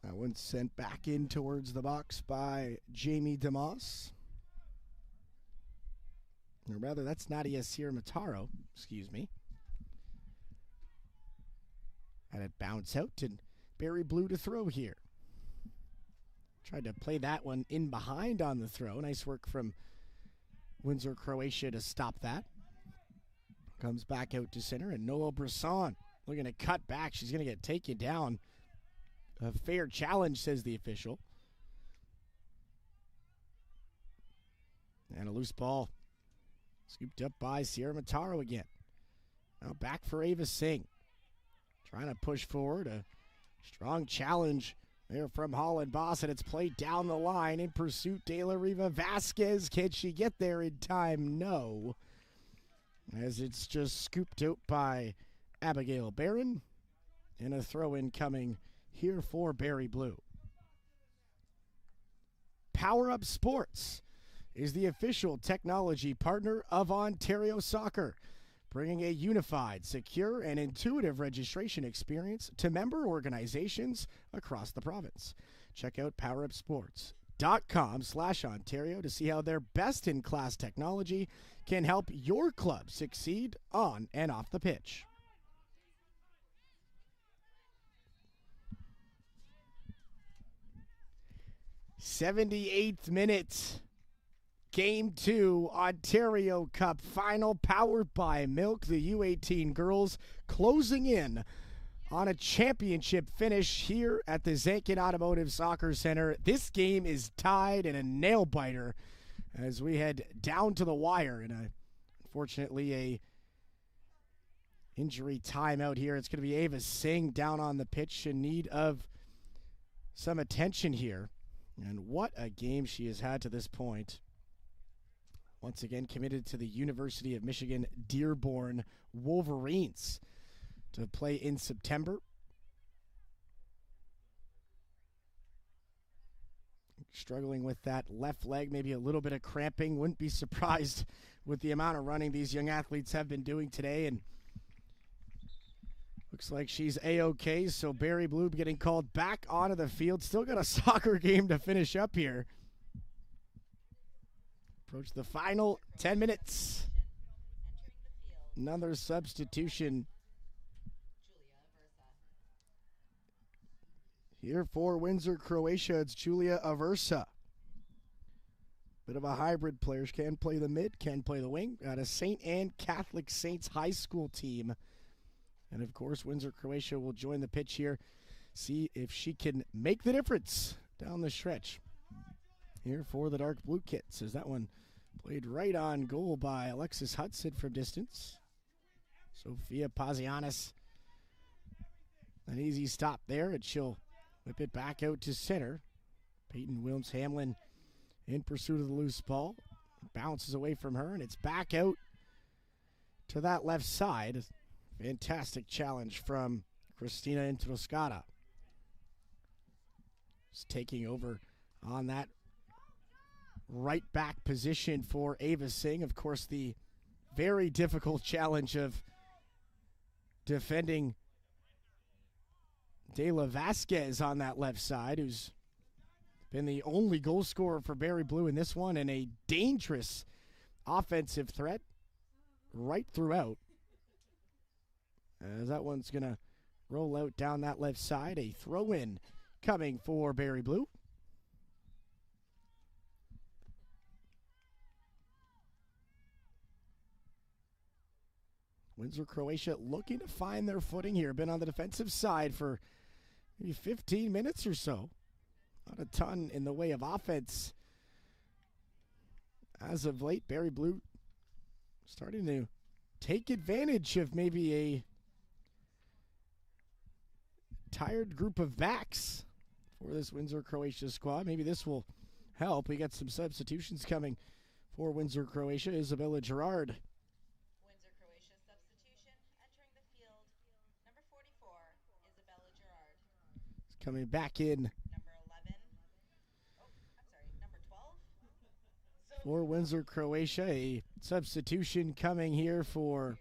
That one sent back in towards the box by Jamie DeMoss. Or rather, that's Nadia Sierra-Mataro, excuse me. And it bounced out, and Barrie Blue to throw here. Tried to play that one in behind on the throw. Nice work from Windsor, Croatia to stop that. Comes back out to center, and Noah Brisson looking to cut back. She's going to get taken down. A fair challenge, says the official. And a loose ball. Scooped up by Sierra-Mataro again. Now back for Ava Singh. Trying to push forward. A strong challenge there from Holland Boss, and it's played down the line in pursuit. De La Riva Vasquez. Can she get there in time? No. As it's just scooped out by Abigail Barron. And a throw-in coming here for Barrie Blue. Power Up Sports is the official technology partner of Ontario Soccer, bringing a unified, secure, and intuitive registration experience to member organizations across the province. Check out powerupsports.com/Ontario to see how their best-in-class technology can help your club succeed on and off the pitch. 78th minute, Game 2, Ontario Cup Final, powered by Milk. The U18 girls closing in on a championship finish here at the Zankin Automotive Soccer Center. This game is tied in a nail-biter as we head down to the wire in unfortunately a injury timeout here. It's going to be Ava Singh down on the pitch in need of some attention here. And what a game she has had to this point. Once again committed to the University of Michigan Dearborn Wolverines to play in September. Struggling with that left leg, maybe a little bit of cramping. Wouldn't be surprised with the amount of running these young athletes have been doing today. And Looks like she's A-OK, so Barrie Blue getting called back onto the field. Still got a soccer game to finish up here. Approach the final 10 minutes. Another substitution here for Windsor, Croatia. It's Julia Aversa. Bit of a hybrid player. She can play the mid, can play the wing. Got a St. Anne Catholic Saints high school team. And of course, Windsor, Croatia will join the pitch here. See if she can make the difference down the stretch. Here for the dark blue kits. As that one played right on goal by Alexis Hudson from distance. Sophia Pazianis. An easy stop there, and she'll whip it back out to center. Peyton Wilms-Hamlin in pursuit of the loose ball. Bounces away from her, and it's back out to that left side. Fantastic challenge from Christina Introscata. Just taking over on that right back position for Ava Singh. Of course, the very difficult challenge of defending De La Vasquez on that left side, who's been the only goal scorer for Barrie Blue in this one, and a dangerous offensive threat right throughout. As that one's going to roll out down that left side. A throw-in coming for Barrie Blue. Windsor, Croatia looking to find their footing here. Been on the defensive side for maybe 15 minutes or so. Not a ton in the way of offense. As of late, Barrie Blue starting to take advantage of maybe a tired group of backs for this Windsor, Croatia squad. Maybe this will help. We got some substitutions coming for Windsor, Croatia. Isabella Gerard. Windsor, Croatia substitution entering the field. Number 44, Isabella Gerard. Is coming back in. Number 11. Number 12. For Windsor, Croatia, a substitution coming here for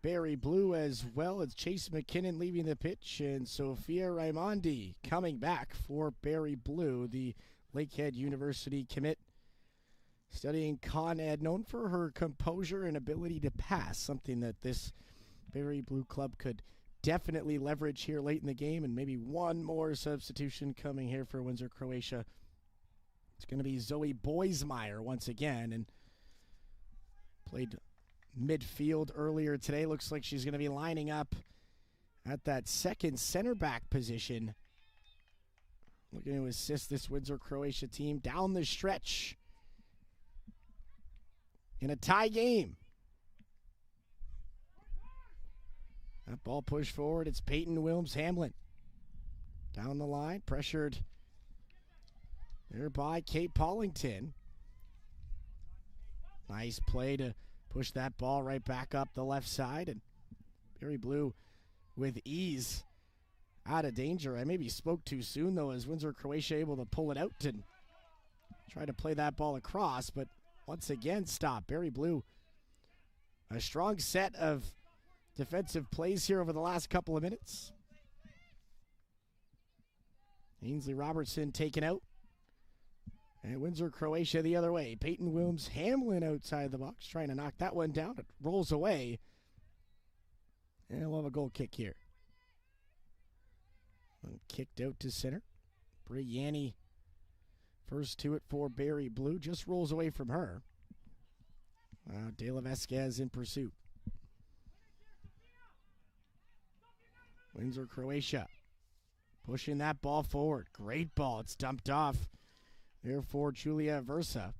Barrie Blue as well. As Chase McKinnon leaving the pitch, and Sofia Raimondi coming back for Barrie Blue, the Lakehead University commit. Studying Con Ed, known for her composure and ability to pass, something that this Barrie Blue club could definitely leverage here late in the game. And maybe one more substitution coming here for Windsor, Croatia. It's going to be Zoe Boismeyer once again, and played midfield earlier today. Looks like she's going to be lining up at that second center back position. Looking to assist this Windsor, Croatia team down the stretch in a tie game. That ball pushed forward. It's Peyton Wilms-Hamlin. Down the line, pressured there by Kate Paulington. Nice play to push that ball right back up the left side. And Barrie Blue with ease out of danger. I maybe spoke too soon, though, as Windsor, Croatia able to pull it out and try to play that ball across. But once again, stop. Barrie Blue, a strong set of defensive plays here over the last couple of minutes. Ainsley Robertson taken out. And Windsor, Croatia the other way. Peyton Wilms-Hamlin outside the box, trying to knock that one down. It rolls away. And we'll have a goal kick here. And kicked out to center. Bri Yanni first to it for Barrie Blue. Just rolls away from her. De La Vasquez in pursuit. Windsor, Croatia pushing that ball forward. Great ball. It's dumped off there for Julia Versa.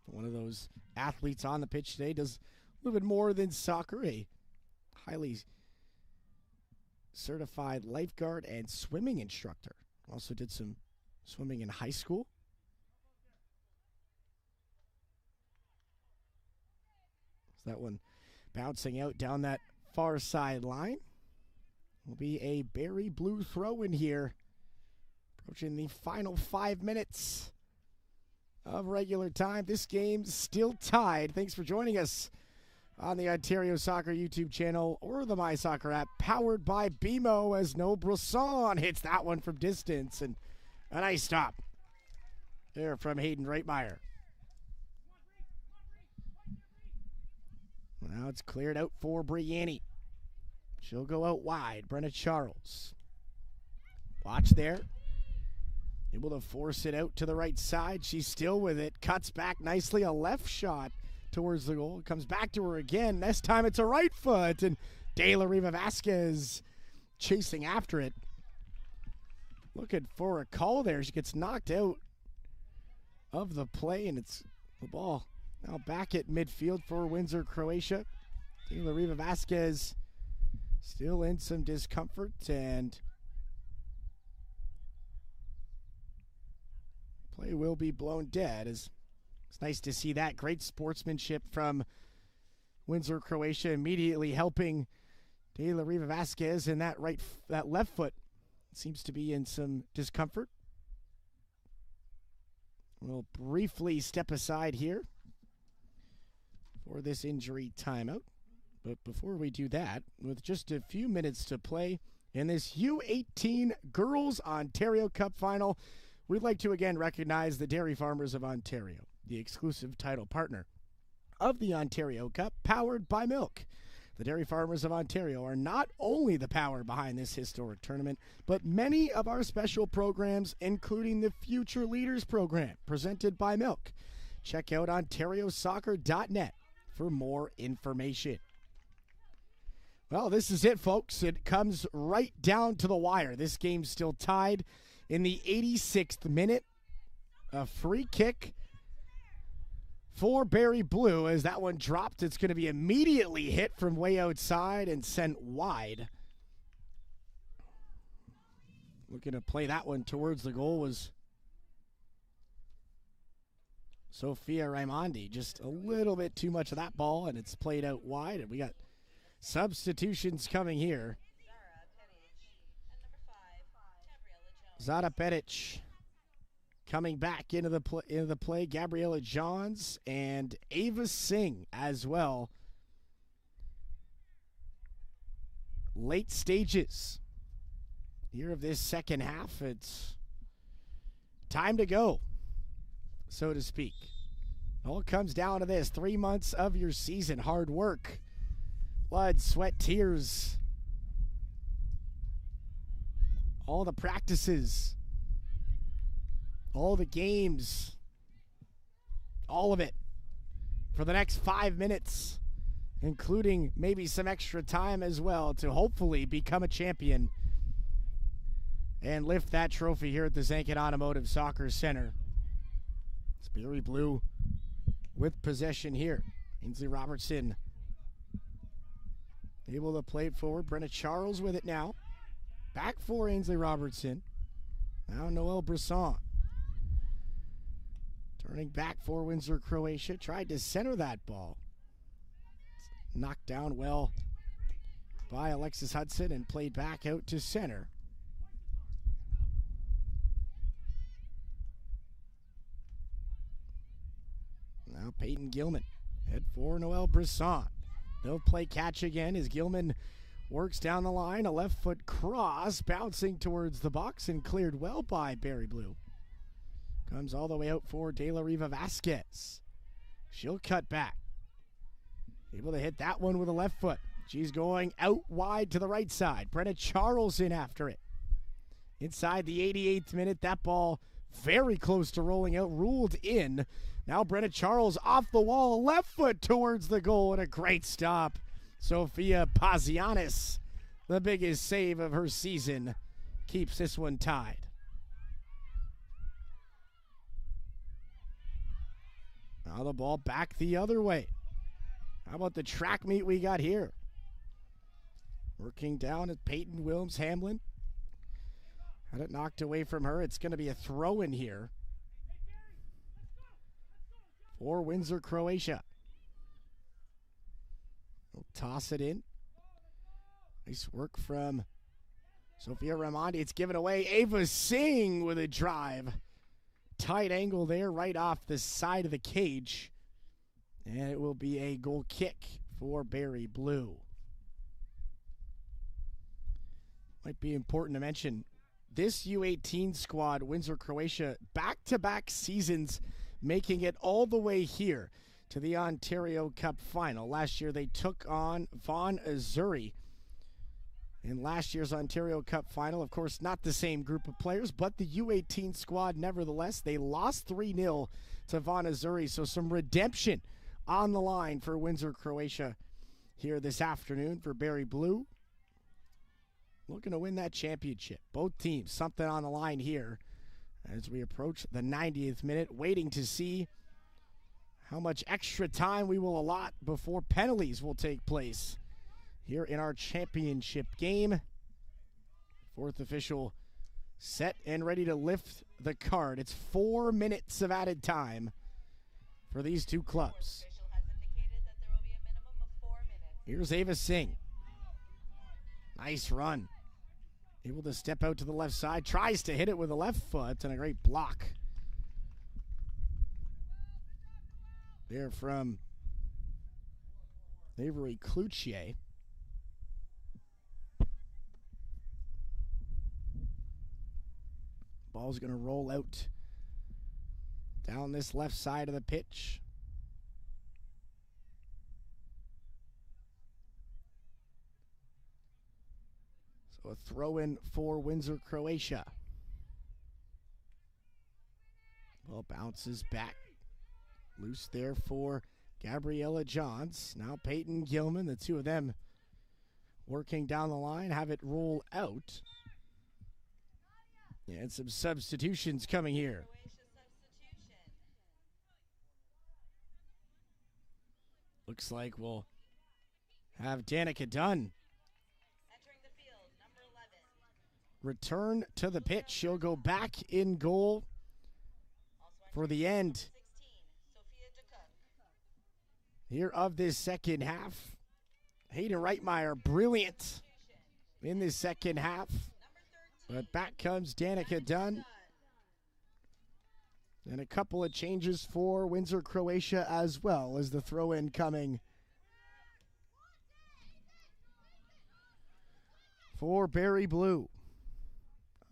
One of those athletes on the pitch today does a little bit more than soccer. A highly certified lifeguard and swimming instructor. Also did some swimming in high school. So that one bouncing out down that far side line. Will be a Barrie Blue throw in here. Approaching the final 5 minutes of regular time. This game's still tied. Thanks for joining us on the Ontario Soccer YouTube channel or the My Soccer app, powered by BMO, as Noel Brisson hits that one from distance. And a nice stop there from Hayden Reitmeyer. Now it's cleared out for Brianni. She'll go out wide. Brenna Charles. Watch there. Able to force it out to the right side. She's still with it. Cuts back nicely. A left shot towards the goal. Comes back to her again. This time it's a right foot. And De La Riva Vasquez chasing after it. Looking for a call there. She gets knocked out of the play, and it's the ball now back at midfield for Windsor, Croatia. De La Riva Vasquez still in some discomfort, and play will be blown dead. It's nice to see that great sportsmanship from Windsor, Croatia, immediately helping De La Riva Vasquez, and that left foot seems to be in some discomfort. We'll briefly step aside here for this injury timeout. But before we do that, with just a few minutes to play in this U18 Girls Ontario Cup final, we'd like to again recognize the Dairy Farmers of Ontario, the exclusive title partner of the Ontario Cup, powered by milk. The Dairy Farmers of Ontario are not only the power behind this historic tournament, but many of our special programs, including the Future Leaders program, presented by milk. Check out OntarioSoccer.net for more information. Well, this is it, folks. It comes right down to the wire. This game's still tied in the 86th minute. A free kick for Barrie Blue. As that one dropped, it's going to be immediately hit from way outside and sent wide. Looking to play that one towards the goal was Sophia Raimondi. Just a little bit too much of that ball, and it's played out wide, and we got substitutions coming here. Zara Peric coming back into the play. Gabriella Johns and Ava Singh as well. Late stages here of this second half. It's time to go, so to speak. It all comes down to this: 3 months of your season, hard work, blood, sweat, tears, all the practices, all the games, all of it for the next 5 minutes, including maybe some extra time as well, to hopefully become a champion and lift that trophy here at the Zankin Automotive Soccer Center. It's Barrie Blue with possession here. Ainsley Robertson able to play it forward. Brenna Charles with it now. Back for Ainsley Robertson. Now Noel Brisson. Turning back for Windsor, Croatia. Tried to center that ball. Knocked down well by Alexis Hudson and played back out to center. Now Peyton Gilman. Head for Noel Brisson. They'll play catch again as Gilman works down the line. A left foot cross bouncing towards the box and cleared well by Barrie Blue. Comes all the way out for De La Riva Vasquez. She'll cut back. Able to hit that one with a left foot. She's going out wide to the right side. Brenna Charles in after it. Inside the 88th minute, that ball very close to rolling out, ruled in. Now Brenna Charles off the wall, left foot towards the goal, and a great stop. Sofia Pazianis, the biggest save of her season, keeps this one tied. Now the ball back the other way. How about the track meet we got here? Working down at Peyton Wilms Hamlin. Had it knocked away from her. It's going to be a throw in here for Windsor, Croatia. We'll toss it in. Nice work from Sophia Raimondi. It's given away. Ava Singh with a drive. Tight angle there right off the side of the cage. And it will be a goal kick for Barrie Blue. Might be important to mention, this U18 squad, Windsor, Croatia, back-to-back seasons making it all the way here to the Ontario Cup final. Last year they took on Vaughan Azzurri in last year's Ontario Cup final. Of course, not the same group of players, but the U18 squad nevertheless. They lost 3-0 to Vaughan Azzurri, so some redemption on the line for Windsor, Croatia here this afternoon for Barrie Blue. Looking to win that championship. Both teams, something on the line here as we approach the 90th minute, waiting to see how much extra time we will allot before penalties will take place here in our championship game. Fourth official set and ready to lift the card. It's 4 minutes of added time for these two clubs. Here's Ava Singh. Nice run. Able to step out to the left side. Tries to hit it with the left foot, and a great block there from Avery Cloutier. Ball's going to roll out down this left side of the pitch. So a throw-in for Windsor, Croatia. Ball bounces back. Loose there for Gabriella Johns. Now Peyton Gilman, the two of them working down the line, have it roll out. And some substitutions coming here. Looks like we'll have Danica Dunn return to the pitch. She'll go back in goal for the end here of this second half. Hayden Reitmeyer, brilliant in this second half. But back comes Danica Dunn. And a couple of changes for Windsor, Croatia as well as the throw-in coming for Barrie Blue.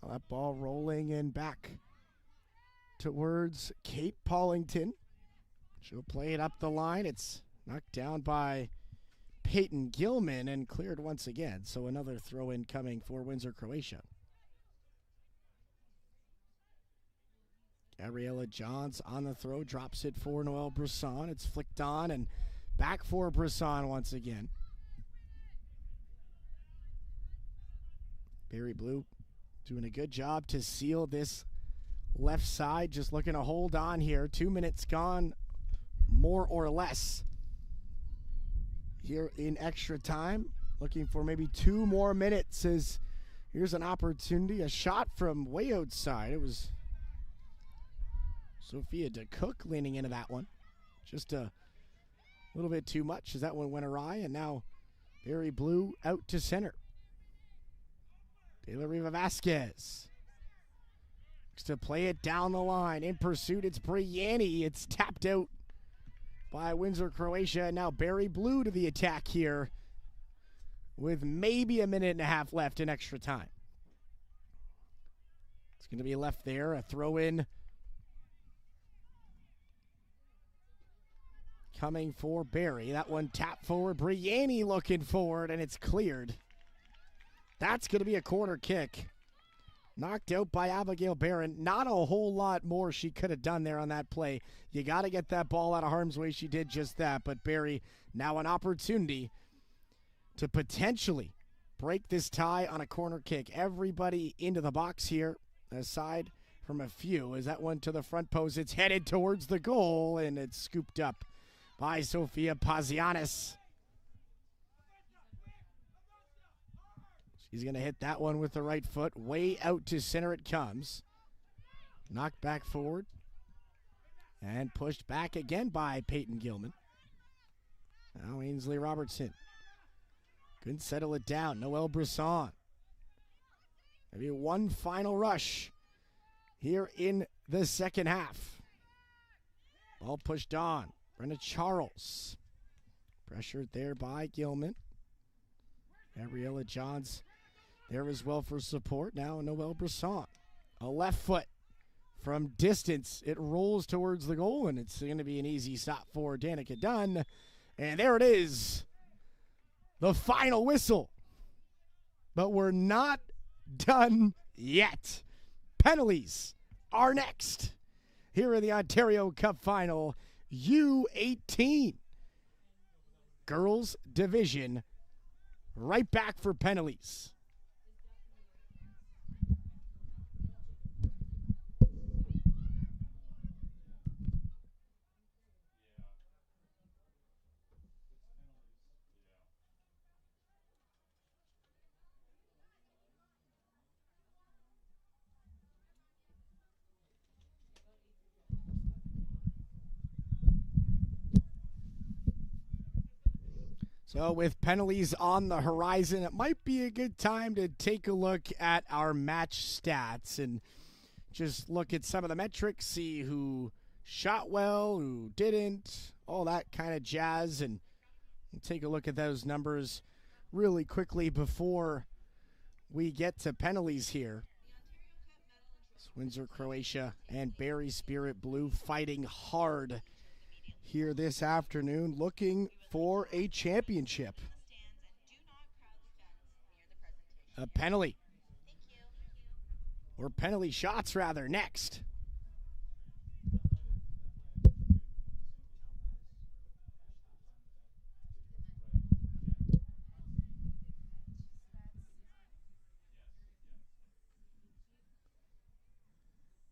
That ball rolling in back towards Kate Paulington. She'll play it up the line. It's knocked down by Peyton Gilman and cleared once again. So another throw-in coming for Windsor, Croatia. Gabriella Johns on the throw, drops it for Noelle Brisson. It's flicked on and back for Brisson once again. Barrie Blue doing a good job to seal this left side, just looking to hold on here. 2 minutes gone, more or less, here in extra time. Looking for maybe 2 more minutes as here's an opportunity. A shot from way outside. It was Sophia DeCook leaning into that one. Just a little bit too much as that one went awry, and now Barrie Blue out to center. De La Riva Vasquez looks to play it down the line. In pursuit, it's Brianni. It's tapped out by Windsor, Croatia. And now Barrie Blue to the attack here with maybe a minute and a half left in extra time. It's going to be left there. A throw-in coming for Barrie. That one tapped forward. Brianni looking forward, and it's cleared. That's going to be a corner kick. Knocked out by Abigail Barron. Not a whole lot more she could have done there on that play. You got to get that ball out of harm's way. She did just that. But Barrie now an opportunity to potentially break this tie on a corner kick. Everybody into the box here, aside from a few. As that one to the front post, it's headed towards the goal, and it's scooped up by Sofia Pazianis. She's going to hit that one with the right foot. Way out to center it comes. Knocked back forward. And pushed back again by Peyton Gilman. Now Ainsley Robertson. Couldn't settle it down. Noelle Brisson. Maybe one final rush here in the second half. Ball pushed on. Brenda Charles Pressured there by Gilman. Gabriella Johns there as well for support. Now Noelle Brisson. A left foot from distance. It rolls towards the goal, and it's going to be an easy stop for Danica Dunn. And there it is. The final whistle. But we're not done yet. Penalties are next. Here in the Ontario Cup Final, U18. Girls Division. Right back for penalties. So with penalties on the horizon, it might be a good time to take a look at our match stats and just look at some of the metrics, see who shot well, who didn't, all that kind of jazz, and we'll take a look at those numbers really quickly before we get to penalties here. It's Windsor, Croatia, and Barrie Spirit Blue fighting hard here this afternoon, looking for a championship. A penalty. Or penalty shots, rather, next.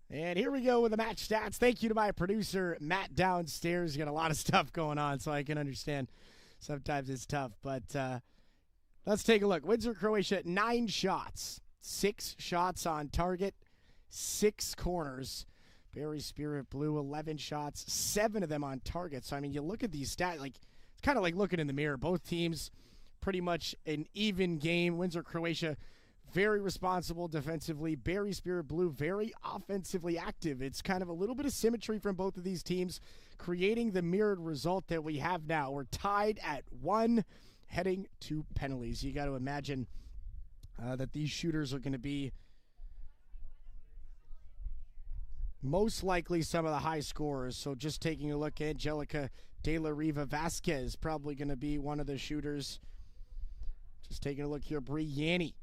And here we go with the match stats. Thank you to my producer, Matt, downstairs. You got a lot of stuff going on, so I can understand sometimes it's tough. But let's take a look. Windsor, Croatia, 9 shots. 6 shots on target, 6 corners. Barrie Spirit Blue, 11 shots, 7 of them on target. So, I mean, you look at these stats, like it's kind of like looking in the mirror. Both teams pretty much an even game. Windsor, Croatia, very responsible defensively. Barrie Spirit Blue, very offensively active. It's kind of a little bit of symmetry from both of these teams, creating the mirrored result that we have now. We're tied at 1, heading to penalties. You got to imagine that these shooters are going to be most likely some of the high scorers. So just taking a look, Angelica De La Riva Vasquez probably going to be one of the shooters. Just taking a look here, Bree Yanni,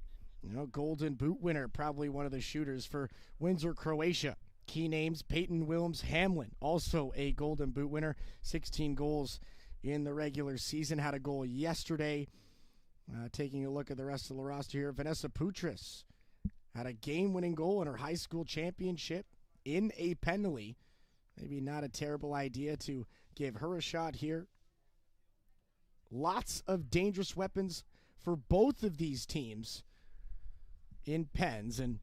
Golden Boot winner, probably one of the shooters for Windsor, Croatia. Key names, Peyton Wilms Hamlin, also a Golden Boot winner, 16 goals in the regular season, had a goal yesterday. Taking a look at the rest of the roster here, Vanessa Putras had a game-winning goal in her high school championship in a penalty. Maybe not a terrible idea to give her a shot here. Lots of dangerous weapons for both of these teams in pens, and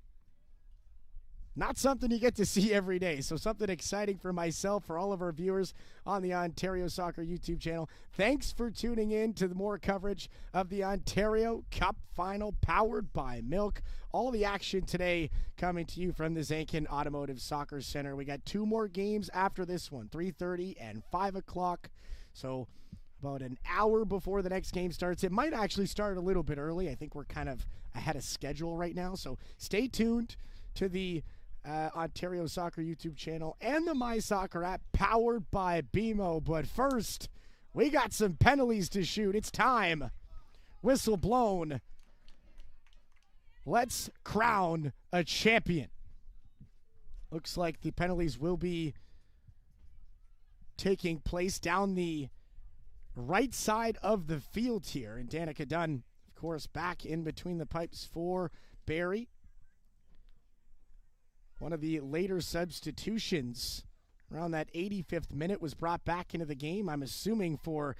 not something you get to see every day. So something exciting for myself, for all of our viewers on the Ontario Soccer YouTube channel. Thanks for tuning in to the more coverage of the Ontario Cup Final, powered by Milk. All the action today coming to you from the Zankin Automotive Soccer Center. We got 2 more games after this one, 3:30 and 5 o'clock. So about an hour before the next game starts. It might actually start a little bit early. I think we're kind of ahead of schedule right now. So stay tuned to the Ontario Soccer YouTube channel and the My Soccer app, powered by BMO. But first, we got some penalties to shoot. It's time. Whistle blown. Let's crown a champion. Looks like the penalties will be taking place down the right side of the field here. And Danica Dunn, of course, back in between the pipes for Barrie. One of the later substitutions around that 85th minute was brought back into the game, I'm assuming for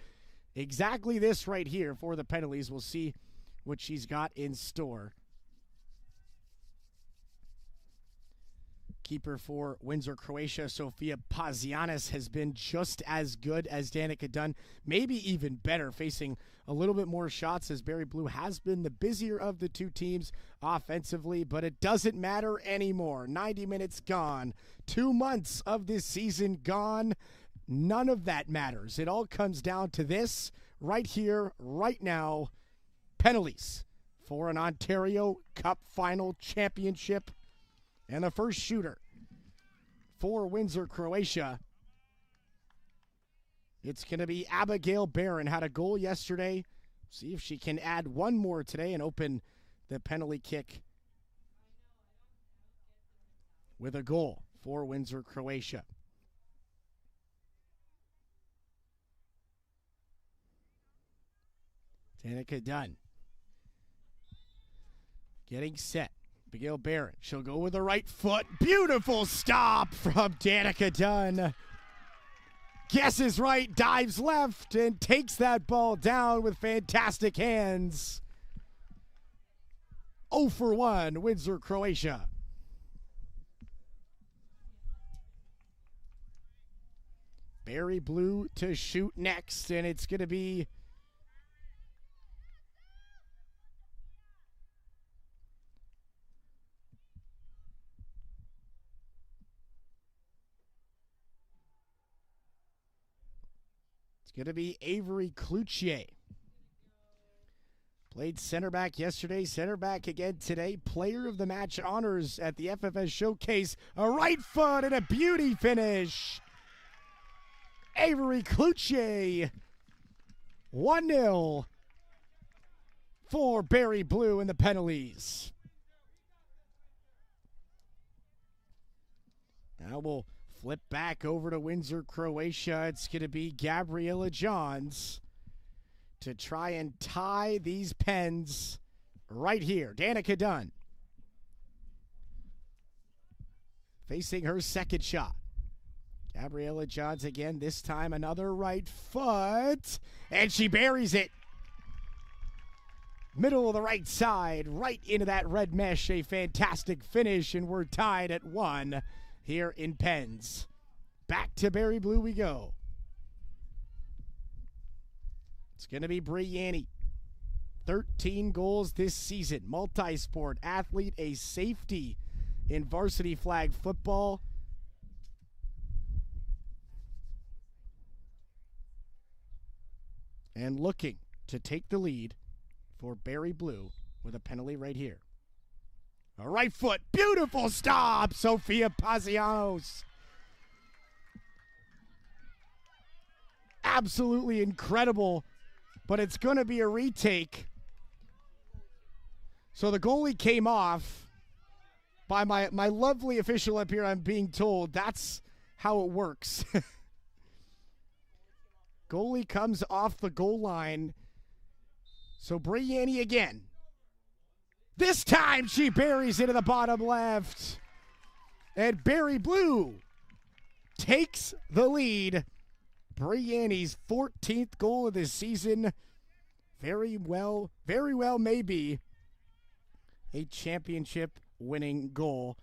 exactly this right here for the penalties. We'll see what she's got in store. Keeper for Windsor, Croatia, Sofia Pazianis, has been just as good as Danica Dunn, maybe even better, facing a little bit more shots, as Barrie Blue has been the busier of the two teams offensively, but it doesn't matter anymore. 90 minutes gone. 2 months of this season gone. none of that matters. It all comes down to this right here, right now. Penalties for an Ontario Cup Final Championship. And the first shooter for Windsor, Croatia, it's going to be Abigail Barron. Had a goal yesterday. See if she can add one more today and open the penalty kick with a goal for Windsor, Croatia. Danica Dunn getting set. Abigail Barron, she'll go with the right foot. Beautiful stop from Danica Dunn. Guesses right, dives left, and takes that ball down with fantastic hands. 0 for 1, Windsor, Croatia. Barrie Blue to shoot next, and it's going to be Avery Cloutier. Played center back yesterday, center back again today. Player of the match honors at the FFS Showcase. A right foot and a beauty finish. Avery Cloutier. 1-0 for Barrie Blue in the penalties. Now we'll flip back over to Windsor, Croatia. It's going to be Gabriella Johns to try and tie these Pens right here. Danica Dunn facing her second shot. Gabriella Johns again, this time another right foot, and she buries it. Middle of the right side, right into that red mesh. A fantastic finish, and we're tied at 1 here in Pens. Back to Barrie Blue we go. It's going to be Brianni. 13 goals this season. Multi-sport athlete, a safety in varsity flag football. And looking to take the lead for Barrie Blue with a penalty right here. A right foot, beautiful stop, Sofia Pazianos. Absolutely incredible, but it's going to be a retake. So the goalie came off by my lovely official up here. I'm being told that's how it works. Goalie comes off the goal line. So Brianni again. This time she buries it in the bottom left. And Barrie Blue takes the lead. Brianni's 14th goal of the season. Very well maybe a championship winning goal.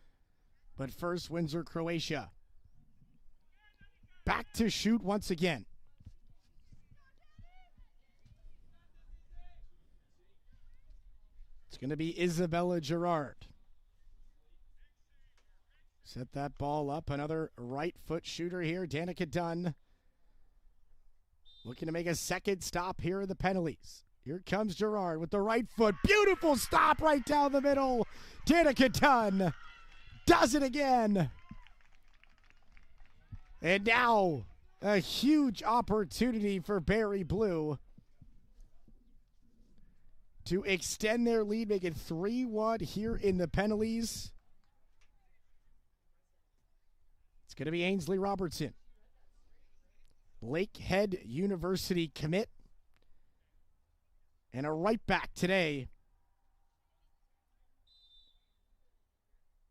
But first, Windsor, Croatia. Back to shoot once again. It's going to be Isabella Gerard. Set that ball up. Another right foot shooter here. Danica Dunn looking to make a second stop here in the penalties. Here comes Gerard with the right foot. Beautiful stop right down the middle. Danica Dunn does it again. And now a huge opportunity for Barrie Blue to extend their lead, make it 3-1 here in the penalties. It's going to be Ainsley Robertson. Lakehead University commit. And a right back today.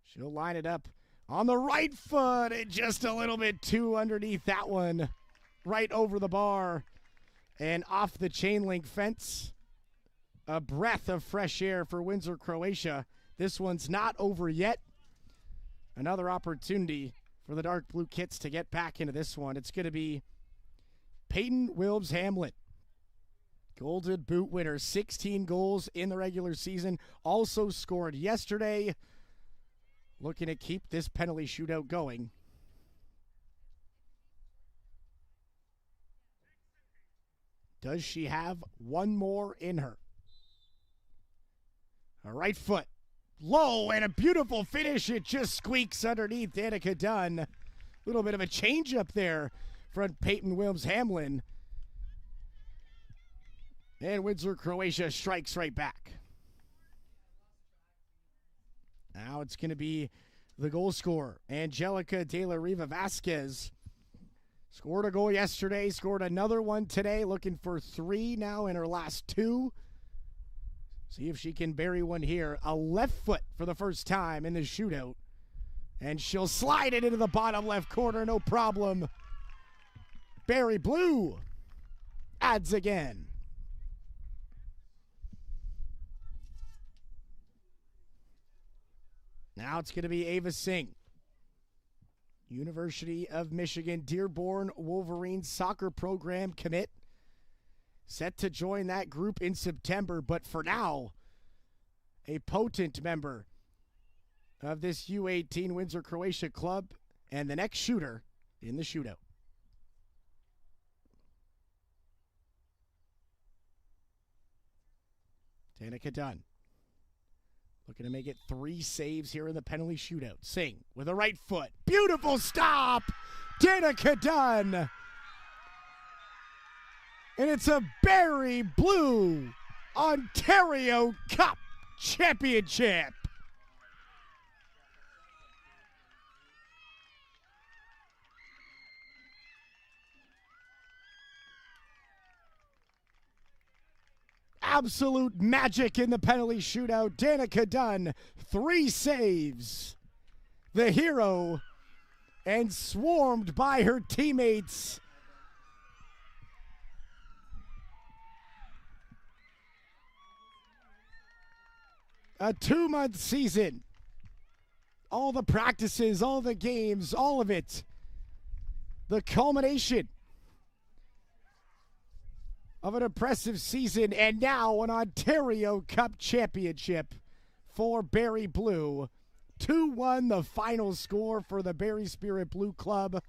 She'll line it up on the right foot and just a little bit too underneath that one. Right over the bar and off the chain link fence. A breath of fresh air for Windsor, Croatia. This one's not over yet. Another opportunity for the Dark Blue Kits to get back into this one. It's going to be Peyton Wilbs-Hamlet. Golden Boot winner, 16 goals in the regular season. Also scored yesterday. Looking to keep this penalty shootout going. Does she have one more in her? Her right foot low and a beautiful finish. It just squeaks underneath Danica Dunn. A little bit of a change up there front Peyton Wilms-Hamlin. And Windsor, Croatia strikes right back. Now it's going to be the goal scorer, Angelica De La Riva Vasquez. Scored a goal yesterday, scored another one today, looking for 3 now in her last 2. See if she can bury one here. A left foot for the first time in the shootout. And she'll slide it into the bottom left corner, no problem. Barrie Blue adds again. Now it's going to be Ava Singh. University of Michigan Dearborn Wolverines soccer program commit. Set to join that group in September, but for now, a potent member of this U18 Windsor, Croatia club and the next shooter in the shootout. Danica Dunn looking to make it 3 saves here in the penalty shootout. Singh with a right foot. Beautiful stop! Danica Dunn! And it's a Barrie Blue Ontario Cup Championship. Absolute magic in the penalty shootout. Danica Dunn, 3 saves. The hero, and swarmed by her teammates. A 2-month season. All the practices, all the games, all of it. The culmination of an impressive season, and now an Ontario Cup championship for Barrie Blue. 2-1 the final score for the Barrie Spirit Blue Club.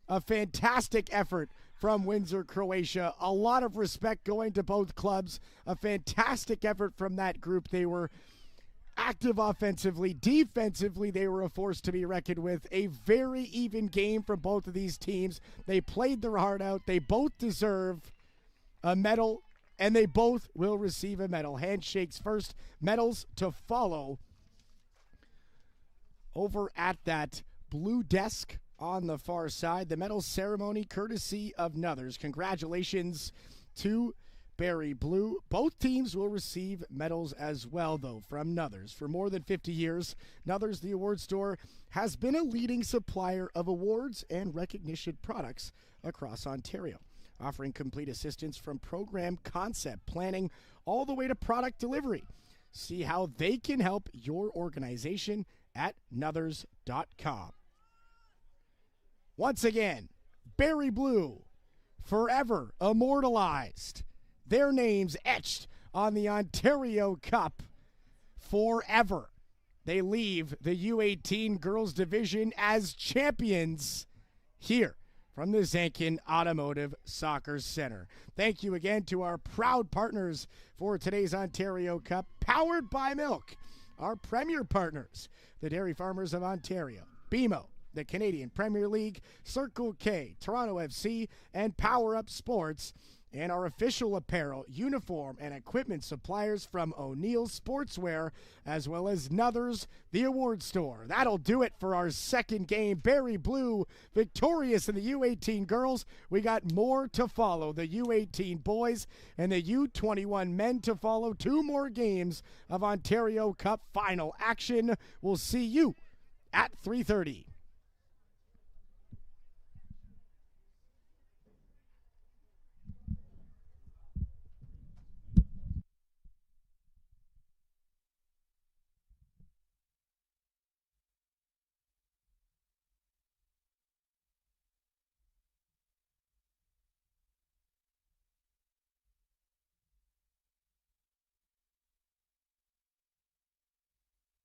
A fantastic effort from Windsor, Croatia. A lot of respect going to both clubs. A fantastic effort from that group. They were active offensively. Defensively, they were a force to be reckoned with. A very even game from both of these teams. They played their heart out. They both deserve a medal, and they both will receive a medal. Handshakes first, medals to follow. Over at that blue desk on the far side, the medal ceremony courtesy of Nuthers. Congratulations to Barrie Blue. Both teams will receive medals as well, though, from Nuthers. For more than 50 years, Nuthers, the award store, has been a leading supplier of awards and recognition products across Ontario, offering complete assistance from program concept planning all the way to product delivery. See how they can help your organization at nuthers.com. Once again, Barrie Blue, forever immortalized. Their names etched on the Ontario Cup forever. They leave the U18 Girls Division as champions here from the Zankin Automotive Soccer Center. Thank you again to our proud partners for today's Ontario Cup, powered by Milk. Our premier partners, the Dairy Farmers of Ontario, BMO, the Canadian Premier League, Circle K, Toronto FC, and Power Up Sports, and our official apparel, uniform, and equipment suppliers from O'Neill Sportswear, as well as Nuthers, the award store. That'll do it for our second game. Barrie Blue victorious in the U18 girls. We got more to follow. The U18 boys and the U21 men to follow. 2 more games of Ontario Cup final action. We'll see you at 3:30.